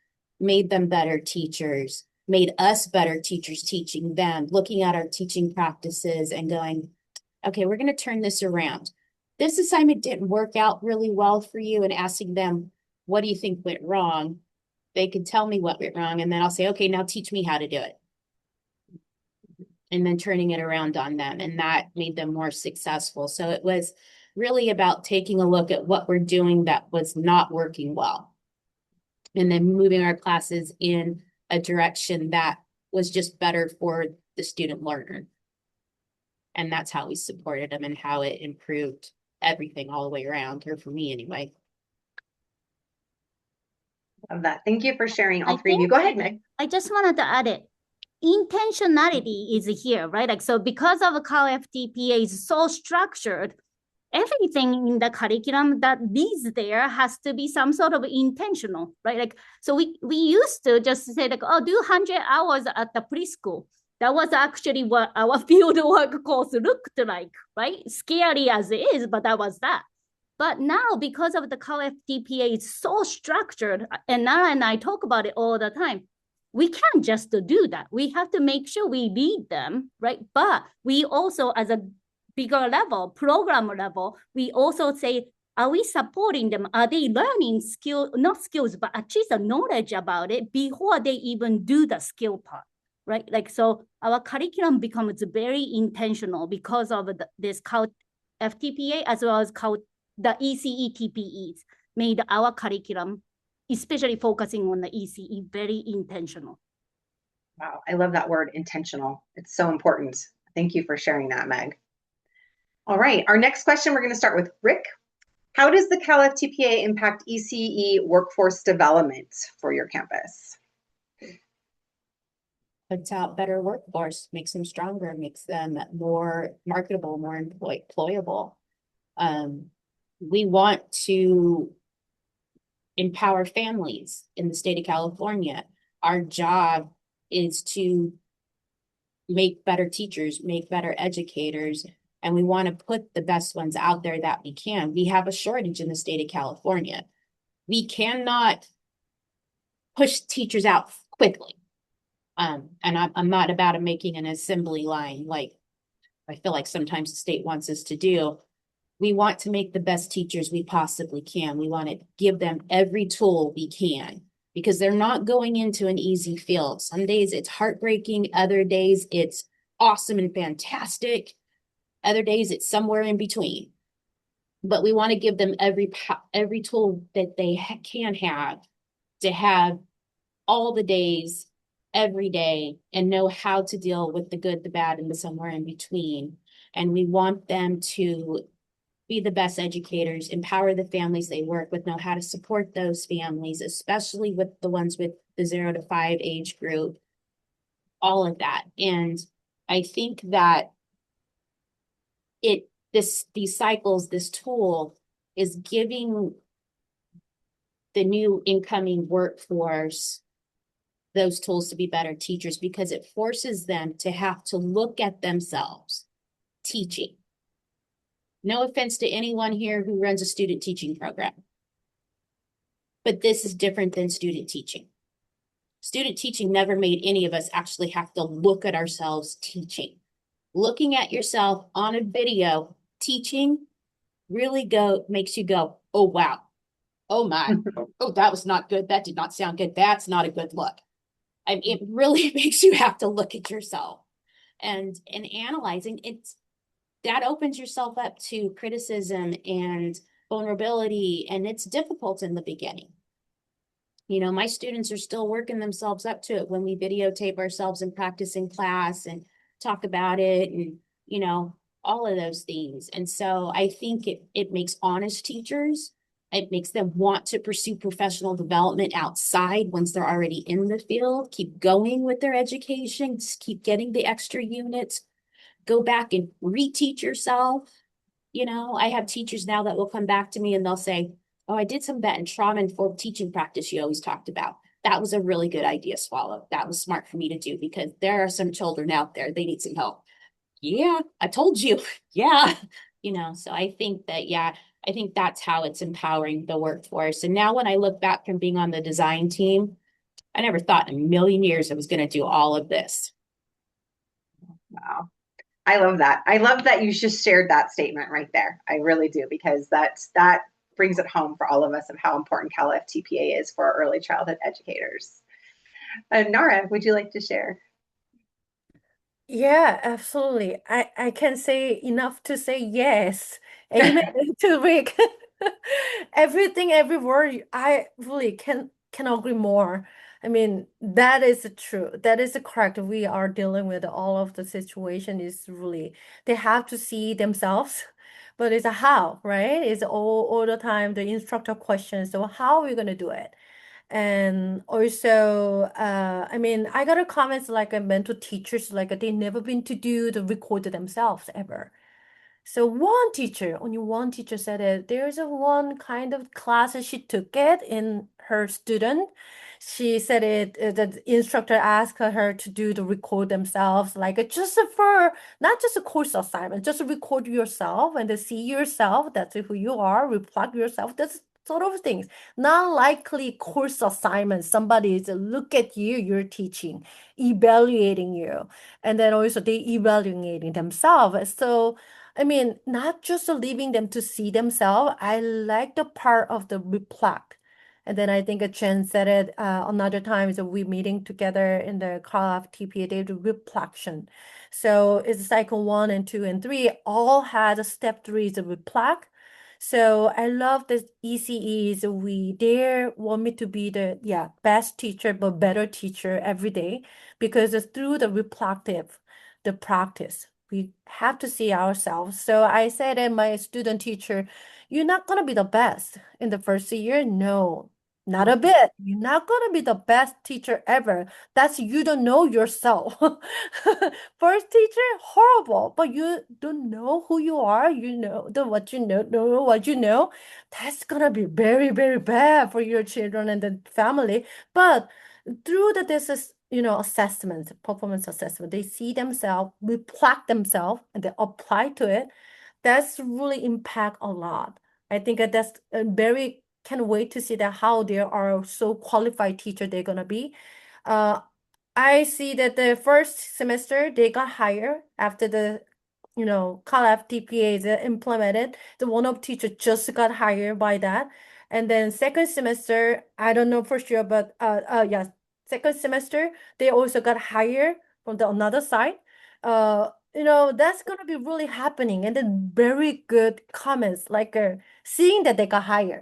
made them better teachers, made us better teachers teaching them, looking at our teaching practices and going, okay, we're going to turn this around. This assignment didn't work out really well for you, and asking them, what do you think went wrong? They could tell me what went wrong, and then I'll say, okay, now teach me how to do it. And then turning it around on them, and that made them more successful. So it was really about taking a look at what we're doing that was not working well, and then moving our classes in a direction that was just better for the student learner. And that's how we supported them and how it improved everything all the way around, or for me anyway. Love that. Thank you for sharing, all three of you. Go ahead, Meg. I just wanted to add it. Intentionality is here, right? Like, so because of CalFTPA is so structured, everything in the curriculum that leads there has to be some sort of intentional, right? Like, so we used to just say like, oh, do 100 hours at the preschool. That was actually what our field work course looked like, right? Scary as it is, but that was that. But now, because of the CalFTPA, it's so structured, and Nara and I talk about it all the time. We can't just do that. We have to make sure we lead them, right? But we also, as a bigger level, program level, we also say, are we supporting them? Are they learning not skills, but at least a knowledge about it before they even do the skill part, right? Like, so our curriculum becomes very intentional because of this CalFTPA, as well as the ECE TPEs made our curriculum, especially focusing on the ECE, very intentional. Wow, I love that word, intentional. It's so important. Thank you for sharing that, Meg. All right, our next question, we're going to start with Rick. How does the CalFTPA impact ECE workforce development for your campus? Puts out better workforce, makes them stronger, makes them more marketable, more employable. We want to empower families in the state of California. Our job is to make better teachers, make better educators, and we want to put the best ones out there that we can. We have a shortage in the state of California. We cannot push teachers out quickly. And I'm not about making an assembly line like I feel like sometimes the state wants us to do. We want to make the best teachers we possibly can. We want to give them every tool we can, because they're not going into an easy field. Some days it's heartbreaking. Other days it's awesome and fantastic. Other days it's somewhere in between. But we want to give them every tool that they can have to have all the days, every day, and know how to deal with the good, the bad, and the somewhere in between. And we want them to be the best educators, empower the families they work with, know how to support those families, especially with the ones with the 0 to 5 age group, all of that. And I think that these cycles, this tool is giving the new incoming workforce those tools to be better teachers, because it forces them to have to look at themselves teaching. No offense to anyone here who runs a student teaching program, but this is different than student teaching. Student teaching never made any of us actually have to look at ourselves teaching. Looking at yourself on a video teaching really makes you go, oh, wow. Oh my, oh, that was not good. That did not sound good. That's not a good look. It really makes you have to look at yourself and analyzing it. That opens yourself up to criticism and vulnerability, and it's difficult in the beginning. You know, my students are still working themselves up to it when we videotape ourselves and practice in class and talk about it and, you know, all of those things. And so I think it makes honest teachers. It makes them want to pursue professional development outside once they're already in the field, keep going with their education, just keep getting the extra units, go back and reteach yourself. You know, I have teachers now that will come back to me and they'll say, oh, I did some of that in trauma-informed teaching practice you always talked about. That was a really good idea, Swallow. That was smart for me to do because there are some children out there, they need some help. Yeah, I told you. Yeah. So I think that, yeah, I think that's how it's empowering the workforce. And now when I look back from being on the design team, I never thought in a million years I was going to do all of this. Wow. I love that. I love that you just shared that statement right there. I really do, because that brings it home for all of us of how important CalFTPA is for our early childhood educators. Nara, would you like to share? Yeah, absolutely. I can say enough to say yes. Amen to Rick. Everything, every word, I really can agree more. I mean, that is true. That is correct. We are dealing with all of the situation is really they have to see themselves, but it's a how, right? It's all the time the instructor questions. So how are we gonna do it? And also, I mean, I got a comments like a mentor teachers, like they never been to do the record themselves ever. So only one teacher said it. There's a one kind of class that she took it in her student. She said it, the instructor asked her to do the record themselves, like just for not just a course assignment, just record yourself and to see yourself. That's who you are, reflect yourself. That's sort of things. Not likely course assignment. Somebody is look at you, you're teaching, evaluating you, and then also they evaluating themselves. So I mean, not just leaving them to see themselves. I like the part of the reflect. And then I think Jen said it another time is we meeting together in the CalFTPA, they do reflection. So it's cycle 1 and 2 and 3 all had a step 3 is a reflect. So I love the ECEs. We dare want me to be the best teacher, but better teacher every day because it's through the reflective, the practice. We have to see ourselves. So I said to my student teacher, you're not going to be the best in the first year. No, not a bit. You're not going to be the best teacher ever. That's you don't know yourself. First teacher, horrible, but you don't know who you are. You know the what you know what you know. That's gonna be very, very bad for your children and the family. But through this is assessment, performance assessment, they see themselves, reflect themselves, and they apply to it. That's really impact a lot. I think that's a very can wait to see that how they are so qualified teacher they're gonna be. I see that the first semester they got higher after the CalFTPA is implemented. The one-up teacher just got hired by that. And then second semester, I don't know for sure, but yeah, second semester they also got hired from the another side. That's gonna be really happening, and then very good comments like seeing that they got hired.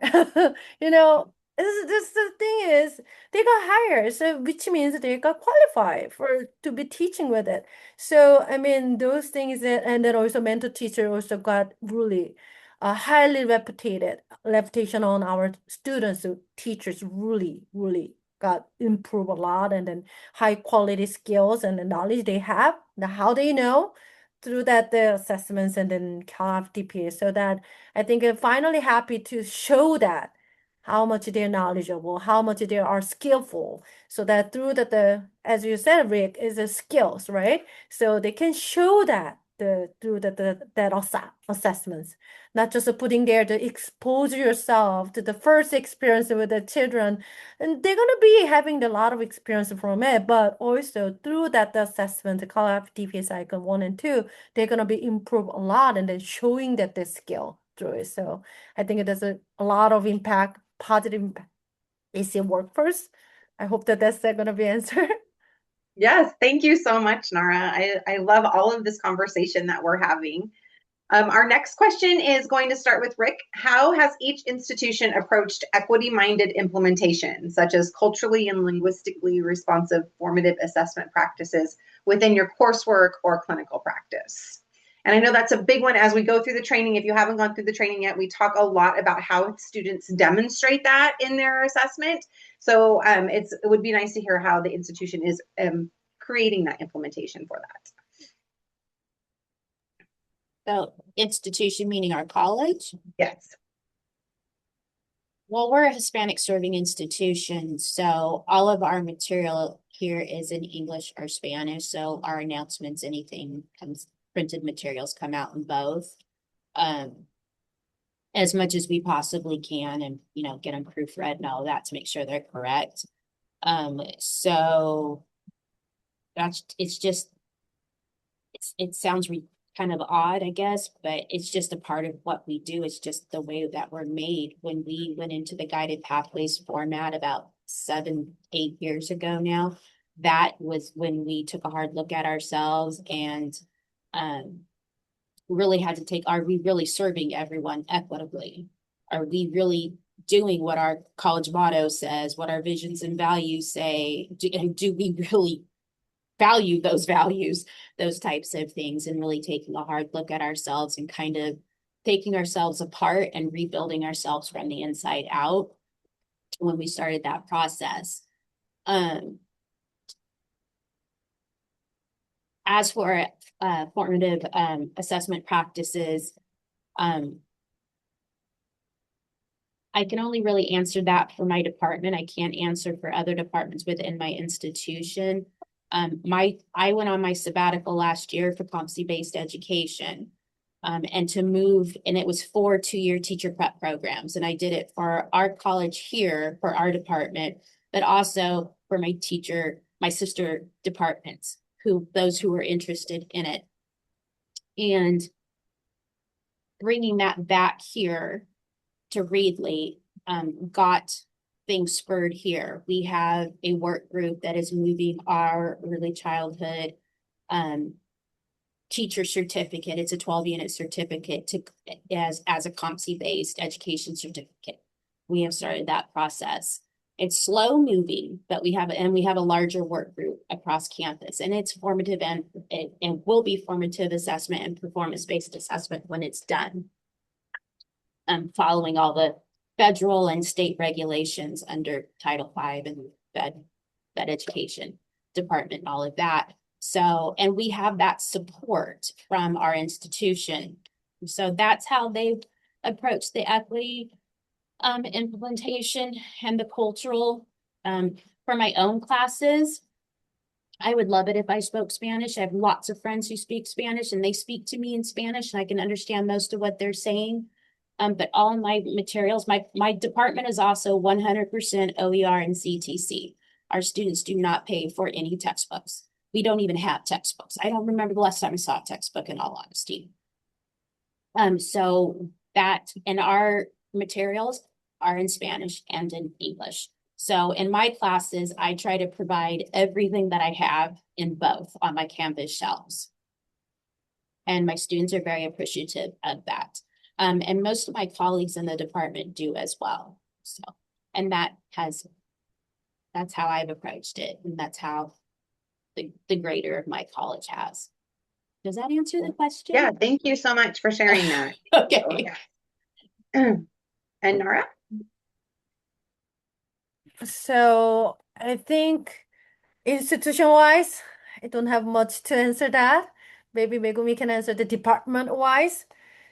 This the thing is they got hired, so which means they got qualified for to be teaching with it. So I mean those things and then also mentor teacher also got really highly reputation on our students. So teachers really got improved a lot, and then high quality skills and the knowledge they have, the how they know through that the assessments and then CalFTPA. So that I think I'm finally happy to show that how much they're knowledgeable, how much they are skillful, so that through as you said, Rick, is the skills, right? So they can show that through that assessments, not just putting there to expose yourself to the first experience with the children, and they're gonna be having a lot of experience from it, but also through that assessment, the CalFTPA cycle 1 and 2, they're gonna be improved a lot, and then showing that the skill through it. So I think it has a lot of impact, positive impact. AC workforce. I hope that that's going to be answered. Yes, thank you so much, Nara. I love all of this conversation that we're having. Our next question is going to start with Rick. How has each institution approached equity-minded implementation, such as culturally and linguistically responsive formative assessment practices within your coursework or clinical practice? And I know that's a big one as we go through the training. If you haven't gone through the training yet, we talk a lot about how students demonstrate that in their assessment. So it would be nice to hear how the institution is creating that implementation for that. So institution meaning our college? Yes. Well, we're a Hispanic serving institution, so all of our material here is in English or Spanish. So our announcements, anything comes, printed materials come out in both. As much as we possibly can, and get them proofread and all that to make sure they're correct. So it sounds kind of odd, I guess, but it's just a part of what we do. It's just the way that we're made. When we went into the guided pathways format about 7, 8 years ago now, that was when we took a hard look at ourselves and really had to take, are we really serving everyone equitably? Are we really doing what our college motto says, what our visions and values say? And do we really value those values, those types of things, and really taking a hard look at ourselves and kind of taking ourselves apart and rebuilding ourselves from the inside out when we started that process. As for formative assessment practices, I can only really answer that for my department. I can't answer for other departments within my institution. I went on my sabbatical last year for competency-based education, and to move, and it was 4 2-year teacher prep programs. And I did it for our college here, for our department, but also for my sister departments, those who were interested in it. And bringing that back here to Reedley, got things spurred here. We have a work group that is moving our early childhood teacher certificate. It's a 12-unit certificate as a competency-based education certificate. We have started that process. It's slow moving, but we have a larger work group across campus, and it's formative and will be formative assessment and performance-based assessment when it's done. Following all the federal and state regulations under Title V and Fed Education Department, and all of that. So, and we have that support from our institution. So that's how they've approached the equity implementation and the cultural. For my own classes, I would love it if I spoke Spanish. I have lots of friends who speak Spanish, and they speak to me in Spanish, and I can understand most of what they're saying. But all my materials, my department is also 100% OER and CTC. Our students do not pay for any textbooks. We don't even have textbooks. I don't remember the last time I saw a textbook, in all honesty. So that, and our materials are in Spanish and in English. So in my classes, I try to provide everything that I have in both on my Canvas shelves. And my students are very appreciative of that. And most of my colleagues in the department do as well. So, and that's how I've approached it. And that's how the grader of my college has. Does that answer the question? Yeah, thank you so much for sharing that. Okay. And Nora? So I think institution-wise, I don't have much to answer that. Maybe Megumi can answer the department-wise.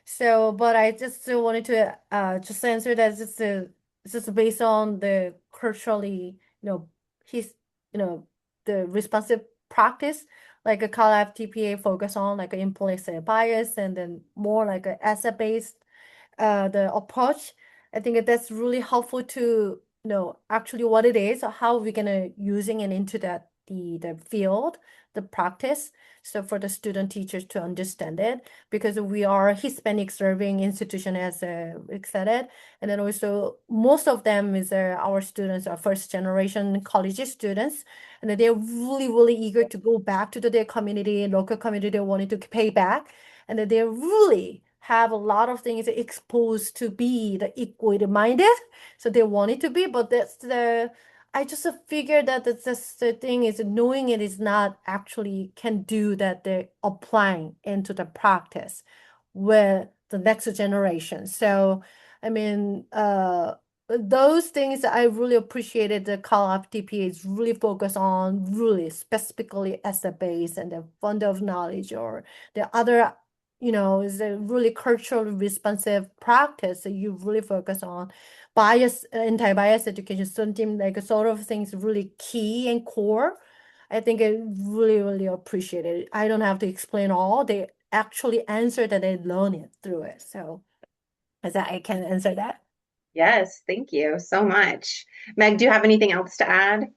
So, but I just wanted to just answer that just based on the culturally, the responsive practice, like a CalFTPA focus on like implicit bias and then more like a asset-based the approach. I think that's really helpful to know actually what it is, how we're gonna using it into that the field, the practice. So for the student teachers to understand it, because we are a Hispanic serving institution, as Rick said it, and then also most of them is our students are first generation college students, and they're really really eager to go back to their community, local community. They wanted to pay back, and they really have a lot of things exposed to be the equity minded, so they want it to be, but I just figured that that's the thing is knowing it is not actually can do that they're applying into the practice with the next generation. So, I mean, those things I really appreciated the CalFTPA is really focused on really specifically as the base and the fund of knowledge or the other, is a really culturally responsive practice. So you really focus on anti-bias education, something like a sort of things really key and core. I think I really, really appreciate it. I don't have to explain all. They actually answer that they learn it through it. So as I can answer that. Yes, thank you so much. Meg, do you have anything else to add?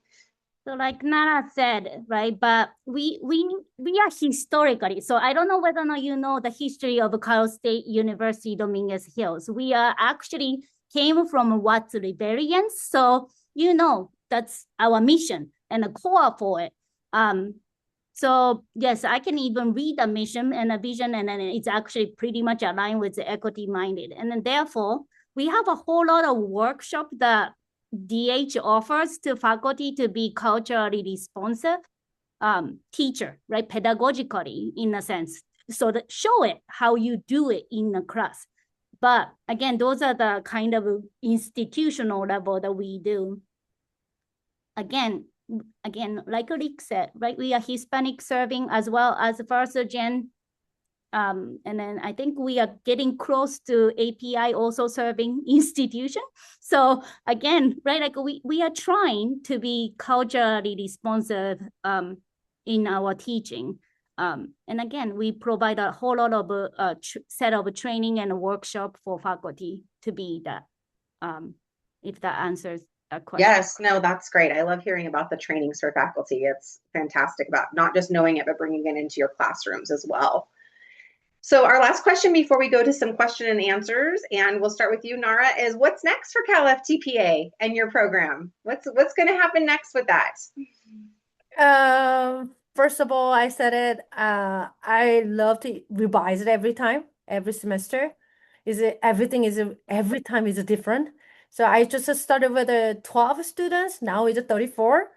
So like Nara said, right? But we are historically, so I don't know whether or not you know the history of Cal State University Dominguez Hills. We are actually came from Watts rebellions. So that's our mission and the core for it. So yes, I can even read the mission and the vision, and then it's actually pretty much aligned with the equity minded. And then therefore, we have a whole lot of workshop that DH offers to faculty to be culturally responsive teacher, right? Pedagogically, in a sense. So that show it how you do it in the class. But again, those are the kind of institutional level that we do. Again, like Rick said, right? We are Hispanic serving as well as first gen. And then I think we are getting close to API also serving institution. So again, right, like we are trying to be culturally responsive in our teaching. And again, we provide a whole lot of set of training and a workshop for faculty to be that, if that answers a question. Yes, no, that's great. I love hearing about the trainings for faculty. It's fantastic about not just knowing it, but bringing it into your classrooms as well. So our last question before we go to some question and answers, and we'll start with you, Nara, is what's next for CalFTPA and your program? What's going to happen next with that? First of all, I said it, I love to revise it every semester. Every time is different. So I just started with 12 students. Now it's 34.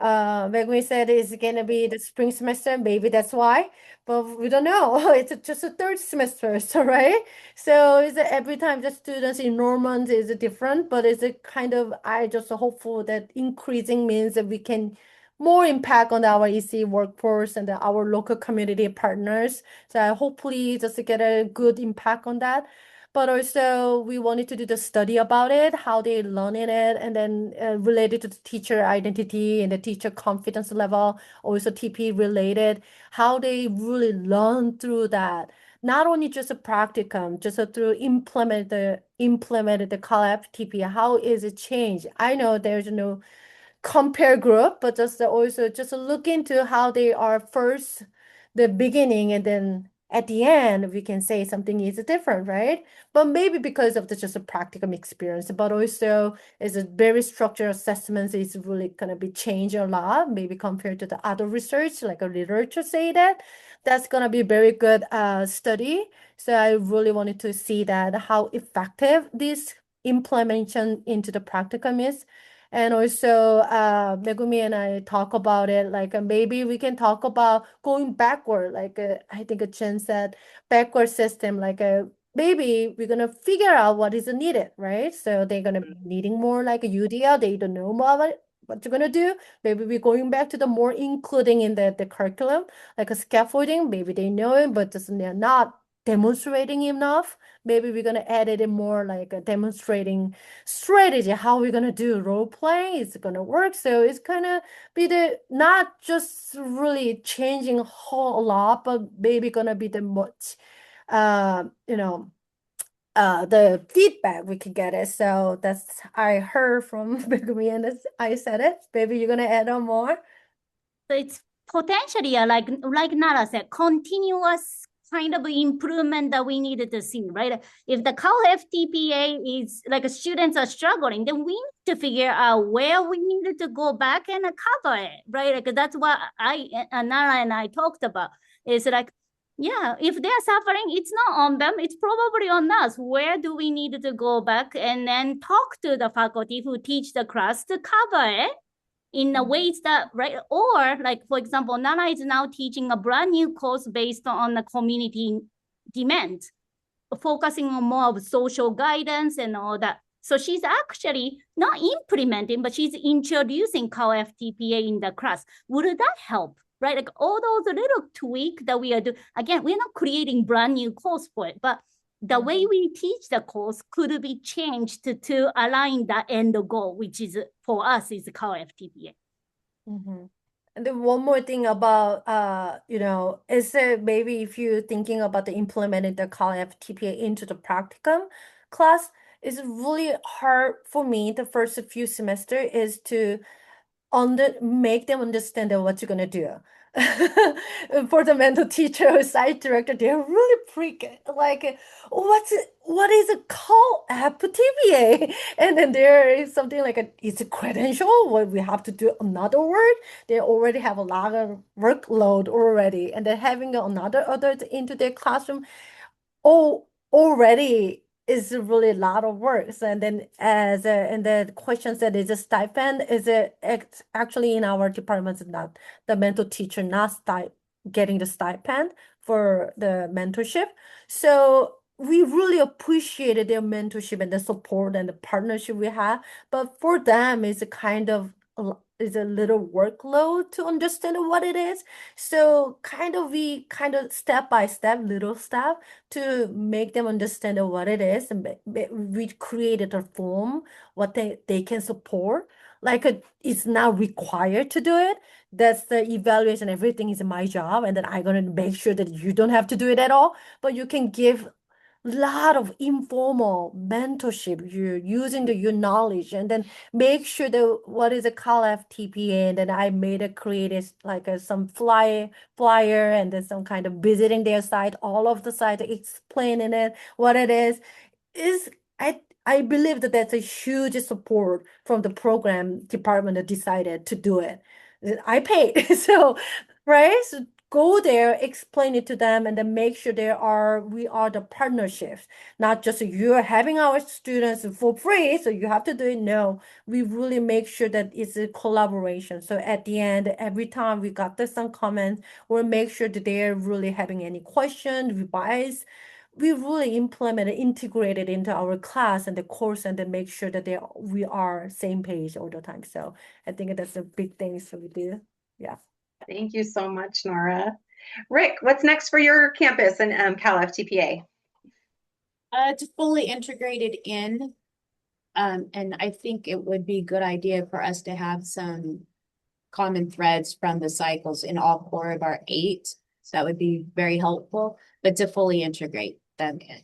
Like we said, it's gonna be the spring semester, maybe that's why, but we don't know. It's just a third semester, so right? So it's every time the students enrollment is different, but it's a kind of I just hopeful that increasing means that we can more impact on our EC workforce and our local community partners. So I hopefully just get a good impact on that. But also we wanted to do the study about it, how they learn in it, and then related to the teacher identity and the teacher confidence level, also TP related, how they really learn through that. Not only just a practicum, just through implemented the CalFTPA, how is it changed? I know there's no compare group, but just also just look into how they are first, the beginning, and then at the end we can say something is different, right? But maybe because of just a practicum experience, but also is a very structured assessments is really gonna be changed a lot, maybe compared to the other research, like a literature say that's gonna be very good study. So I really wanted to see that how effective this implementation into the practicum is. And also, Megumi and I talk about it, like maybe we can talk about going backward, like I think Chen said, backward system, like maybe we're gonna figure out what is needed, right? So they're gonna be needing more like a UDL, they don't know more about it, what you're gonna do. Maybe we're going back to the more including in the curriculum, like a scaffolding, maybe they know it, but just they're not demonstrating enough. Maybe we're gonna add it in more like a demonstrating strategy, how we're gonna do role playing, it's gonna work. So it's gonna be the not just really changing a whole lot, but maybe gonna be the much the feedback we could get it. So that's I heard from Megumi and I said it. Maybe you're gonna add on more. So it's potentially like Nara said, continuous kind of improvement that we needed to see, right? If the CalFTPA is like students are struggling, then we need to figure out where we needed to go back and cover it, right? Like that's what Nara and I talked about. It's like, yeah, if they're suffering, it's not on them, it's probably on us. Where do we need to go back and then talk to the faculty who teach the class to cover it in the ways that, right? Or like, for example, Nana is now teaching a brand new course based on the community demand, focusing on more of social guidance and all that. So she's actually not implementing, but she's introducing CalFTPA in the class. Would that help right? Like all those little tweaks that we are doing. Again, we're not creating brand new course for it, but the way we teach the course could be changed to align the end goal, which is for us is CalFTPA. And then one more thing about, is there maybe if you're thinking about the implementing the CalFTPA into the practicum class, it's really hard for me the first few semester is to make them understand that what you're gonna do. For the mental teacher or site director, they're really like, what is it called? FTPA? And then there is something like it's a credential. What we have to do another word. They already have a lot of workload already, and then having another adult into their classroom, already is really a lot of work. So, and then and the question said, is a stipend, is it actually in our departments, not the mentor teacher, not getting the stipend for the mentorship. So we really appreciated their mentorship and the support and the partnership we have. But for them, it's a kind of is a little workload to understand what it is. So we step by step, little step to make them understand what it is. And we created a form, what they can support. Like it's not required to do it. That's the evaluation. Everything is my job. And then I'm going to make sure that you don't have to do it at all. But you can give lot of informal mentorship. You're using your knowledge, and then make sure that what is a CalFTPA, and then I created like some flyer and then some kind of visiting their site, all of the site, explaining it what it is I believe that that's a huge support from the program department that decided to do it. I paid so right. So go there, explain it to them, and then make sure we are the partnerships, not just you're having our students for free, so you have to do it. No, we really make sure that it's a collaboration. So at the end, every time we got some comments, we'll make sure that they're really having any questions, revise. We really implement and integrate it into our class and the course, and then make sure that we are same page all the time. So I think that's a big thing. So we do, yeah. Thank you so much, Nora. Rick, what's next for your campus and CalFTPA? It's fully integrated in, and I think it would be a good idea for us to have some common threads from the cycles in all 4 of our 8. So that would be very helpful, but to fully integrate them in.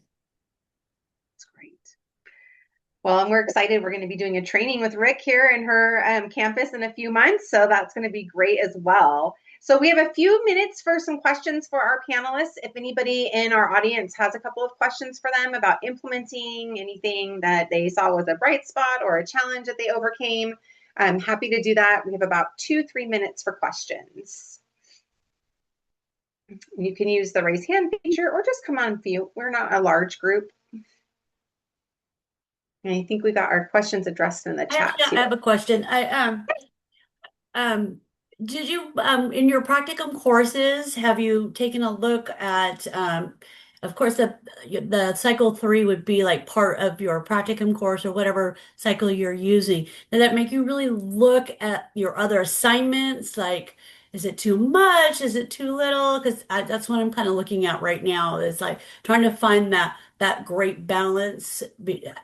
That's great. Well, and we're excited. We're going to be doing a training with Rick here in her campus in a few months. So that's going to be great as well. So we have a few minutes for some questions for our panelists. If anybody in our audience has a couple of questions for them about implementing anything that they saw was a bright spot or a challenge that they overcame, I'm happy to do that. We have about 2-3 minutes for questions. You can use the raise hand feature or just come on mute. We're not a large group. And I think we got our questions addressed in the chat too. I have a question. Did you in your practicum courses, have you taken a look at of course the cycle 3 would be like part of your practicum course or whatever cycle you're using. Does that make you really look at your other assignments? Like, is it too much? Is it too little? Because that's what I'm kind of looking at right now, is like trying to find that great balance,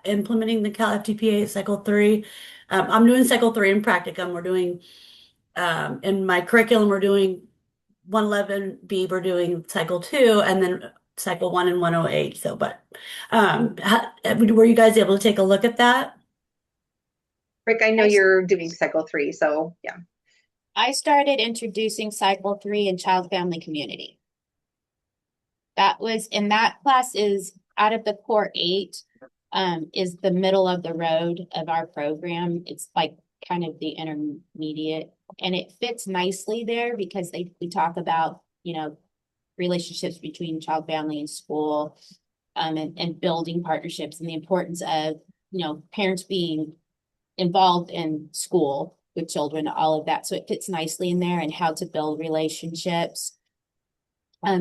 implementing the CalFTPA cycle 3. I'm doing cycle 3 in practicum. We're doing in my curriculum, we're doing 111B, we're doing cycle 2, and then cycle 1 and 108. So, but were you guys able to take a look at that? Rick, I know you're doing cycle 3, so yeah. I started introducing cycle 3 in child family community. That class is out of the core 8, is the middle of the road of our program. It's like kind of the intermediate, and it fits nicely there because we talk about, relationships between child, family, and school, and building partnerships and the importance of, parents being involved in school with children, all of that. So it fits nicely in there, and how to build relationships.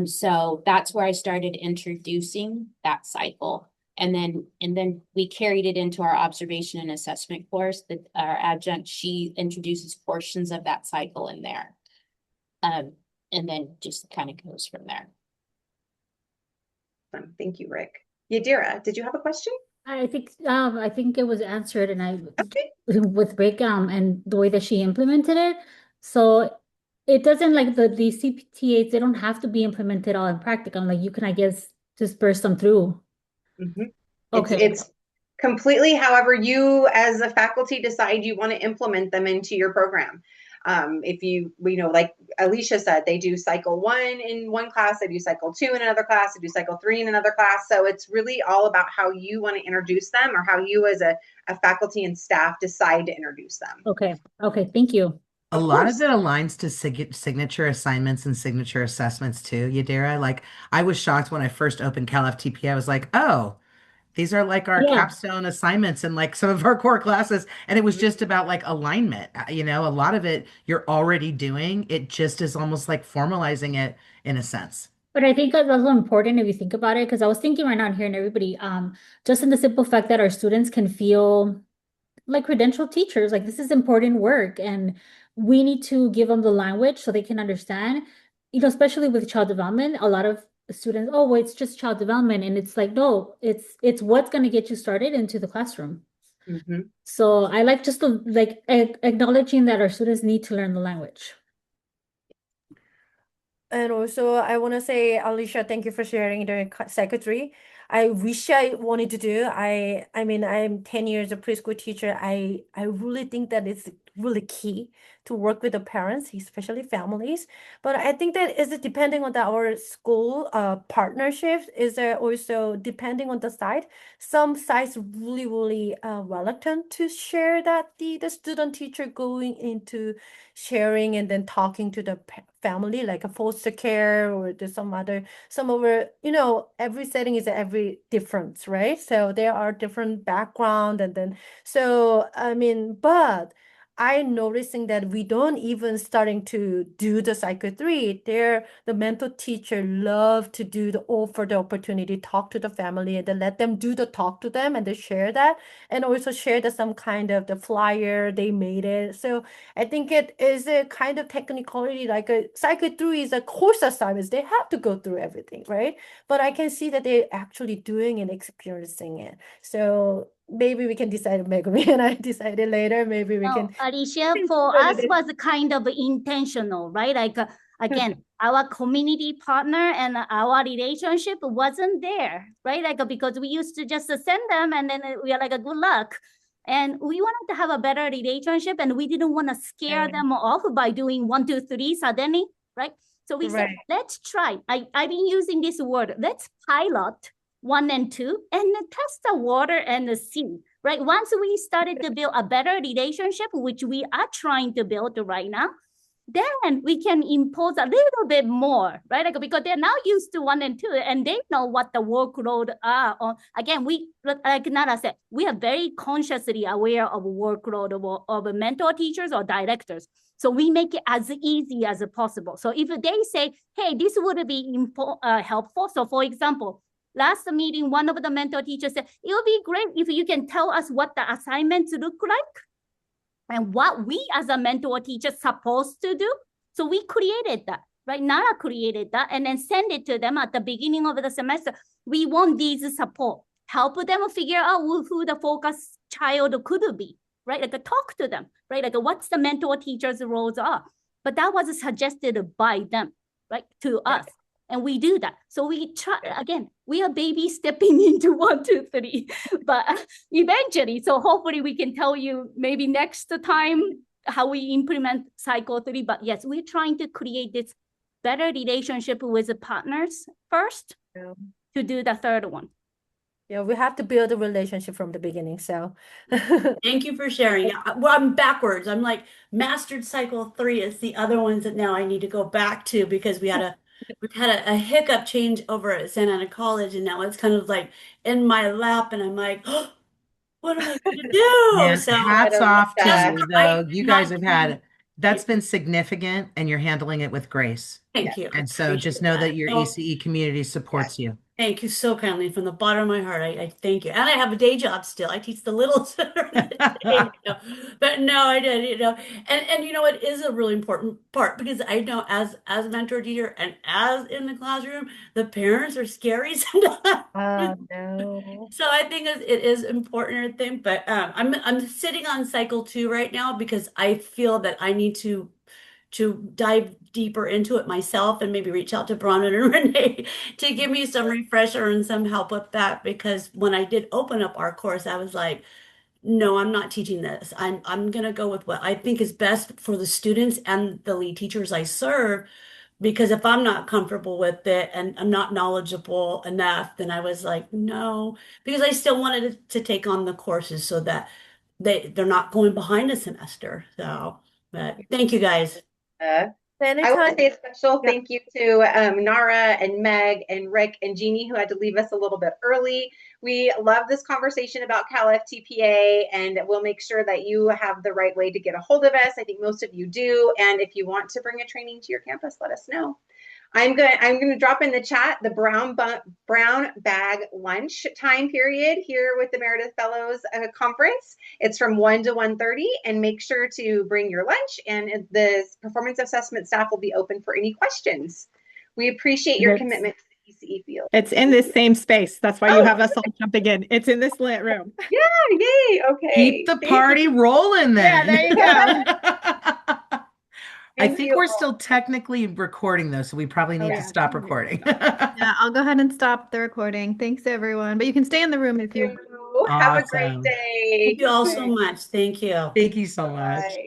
So that's where I started introducing that cycle. And then we carried it into our observation and assessment course. That our adjunct, she introduces portions of that cycle in there. And then just kind of goes from there. Thank you, Rick. Yadira, did you have a question? I think it was answered, and I Okay. with Rick and the way that she implemented it. So it doesn't like the CPTAs, they don't have to be implemented all in practicum. Like you can, I guess, just burst them through. Okay. It's completely however you as a faculty decide you want to implement them into your program. If you know, like Alicia said, they do cycle 1 in one class, they do cycle 2 in another class, they do cycle 3 in another class. So it's really all about how you want to introduce them, or how you as a faculty and staff decide to introduce them. Okay. Okay. Thank you. A lot of it aligns to signature assignments and signature assessments too, Yadira. Like I was shocked when I first opened CalFTPA. I was like, oh, these are like our Yeah. capstone assignments and like some of our core classes. And it was just about like alignment. You know, a lot of it you're already doing. It just is almost like formalizing it in a sense. But I think that's also important if you think about it, because I was thinking right now and hearing everybody, just in the simple fact that our students can feel like credentialed teachers, like this is important work, and we need to give them the language so they can understand, especially with child development. A lot of students, oh, well, it's just child development. And it's like, no, it's what's going to get you started into the classroom. So I like just to like acknowledging that our students need to learn the language. And also, I want to say, Alicia, thank you for sharing the secretary. I wish I wanted to do. I mean, I'm 10 years a preschool teacher. I really think that it's really key to work with the parents, especially families. But I think that is it depending on our school partnership, is also depending on the site. Some sites really reluctant to share that the student teacher going into sharing and then talking to the family, like a foster care or there's some of our, every setting is every difference, right? So there are different background, and then so I mean, but I'm noticing that we don't even starting to do the cycle 3. There, the mentor teacher love to do the offer the opportunity, talk to the family, and then let them do the talk to them, and they share that, and also share some kind of the flyer they made it. So I think it is a kind of technicality, like a cycle 3 is a course assignments. They have to go through everything, right? But I can see that they're actually doing and experiencing it. So maybe we can decide, Megumi and I decided later, maybe we can. Alicia, for us was kind of intentional, right? Like again, our community partner and our relationship wasn't there, right? Like because we used to just send them, and then we are like, good luck. And we wanted to have a better relationship, and we didn't want to scare them off by doing 1, 2, 3 suddenly, right? So we said, let's try. I've been using this word. Let's pilot 1 and 2 and test the water and see, right? Once we started to build a better relationship, which we are trying to build right now, then we can impose a little bit more, right? Like, because they're now used to 1 and 2, and they know what the workload are. Again, like Nara said, we are very consciously aware of workload of mentor teachers or directors. So we make it as easy as possible. So if they say, hey, this would be helpful. So for example, last meeting, one of the mentor teachers said, it would be great if you can tell us what the assignments look like and what we as a mentor teacher supposed to do. So we created that, right? Nara created that and then send it to them at the beginning of the semester. We want these support, help them figure out who the focus child could be, right? Like talk to them, right? Like what's the mentor teacher's roles are. But that was suggested by them, right? To us. And we do that. So we try, again, we are baby stepping into 1, 2, 3, but eventually, so hopefully we can tell you maybe next time how we implement cycle 3. But yes, we're trying to create this better relationship with the partners first to do the third one. Yeah, we have to build a relationship from the beginning. So thank you for sharing. Yeah, well, I'm backwards. I'm like mastered cycle 3 is the other ones that now I need to go back to, because we've had a hiccup change over at Santa Ana College, and now it's kind of like in my lap, and I'm like, oh, what am I going to do? Man, So hats off to just you, though. You guys have had, that's been significant, and you're handling it with grace. Thank you. And so Appreciate just know that your Oh, ACE community supports you. thank you so kindly from the bottom of my heart. I thank you. And I have a day job still. I teach the littles during the day, But no, I did, And it is a really important part because I know as a mentor teacher and as in the classroom, the parents are scary sometimes. Oh, no. So I think it is important, I think, but I'm sitting on cycle 2 right now because I feel that I need to dive deeper into it myself and maybe reach out to Bronwyn and Renee to give me some refresher and some help with that. Because when I did open up our course, I was like, no, I'm not teaching this. I'm gonna go with what I think is best for the students and the lead teachers I serve. Because if I'm not comfortable with it and I'm not knowledgeable enough, then I was like, no, because I still wanted to take on the courses so that they're not going behind a semester. So, but thank you guys. I want Anytime. to say a special Yeah. thank you to Nara and Meg and Rick and Jeannie, who had to leave us a little bit early. We love this conversation about CalFTPA, and we'll make sure that you have the right way to get a hold of us. I think most of you do. And if you want to bring a training to your campus, let us know. I'm going to drop in the chat the brown bag lunch time period here with the Meredith Fellows Conference. It's from 1 to 1:30, and make sure to bring your lunch, and the performance assessment staff will be open for any questions. We appreciate your commitment to the ECE field. It's in this same space. That's why you have us all jumping in. It's in this lit room. Yeah, yay. Okay. Keep the party rolling then. Yeah, there you go. I think we're still technically recording though, so we probably need to stop recording. Yeah, I'll go ahead and stop the recording. Thanks, everyone. But you can stay in the room if you. Have a great day. Thank you all so much. Thank you. Thank you so much. Bye.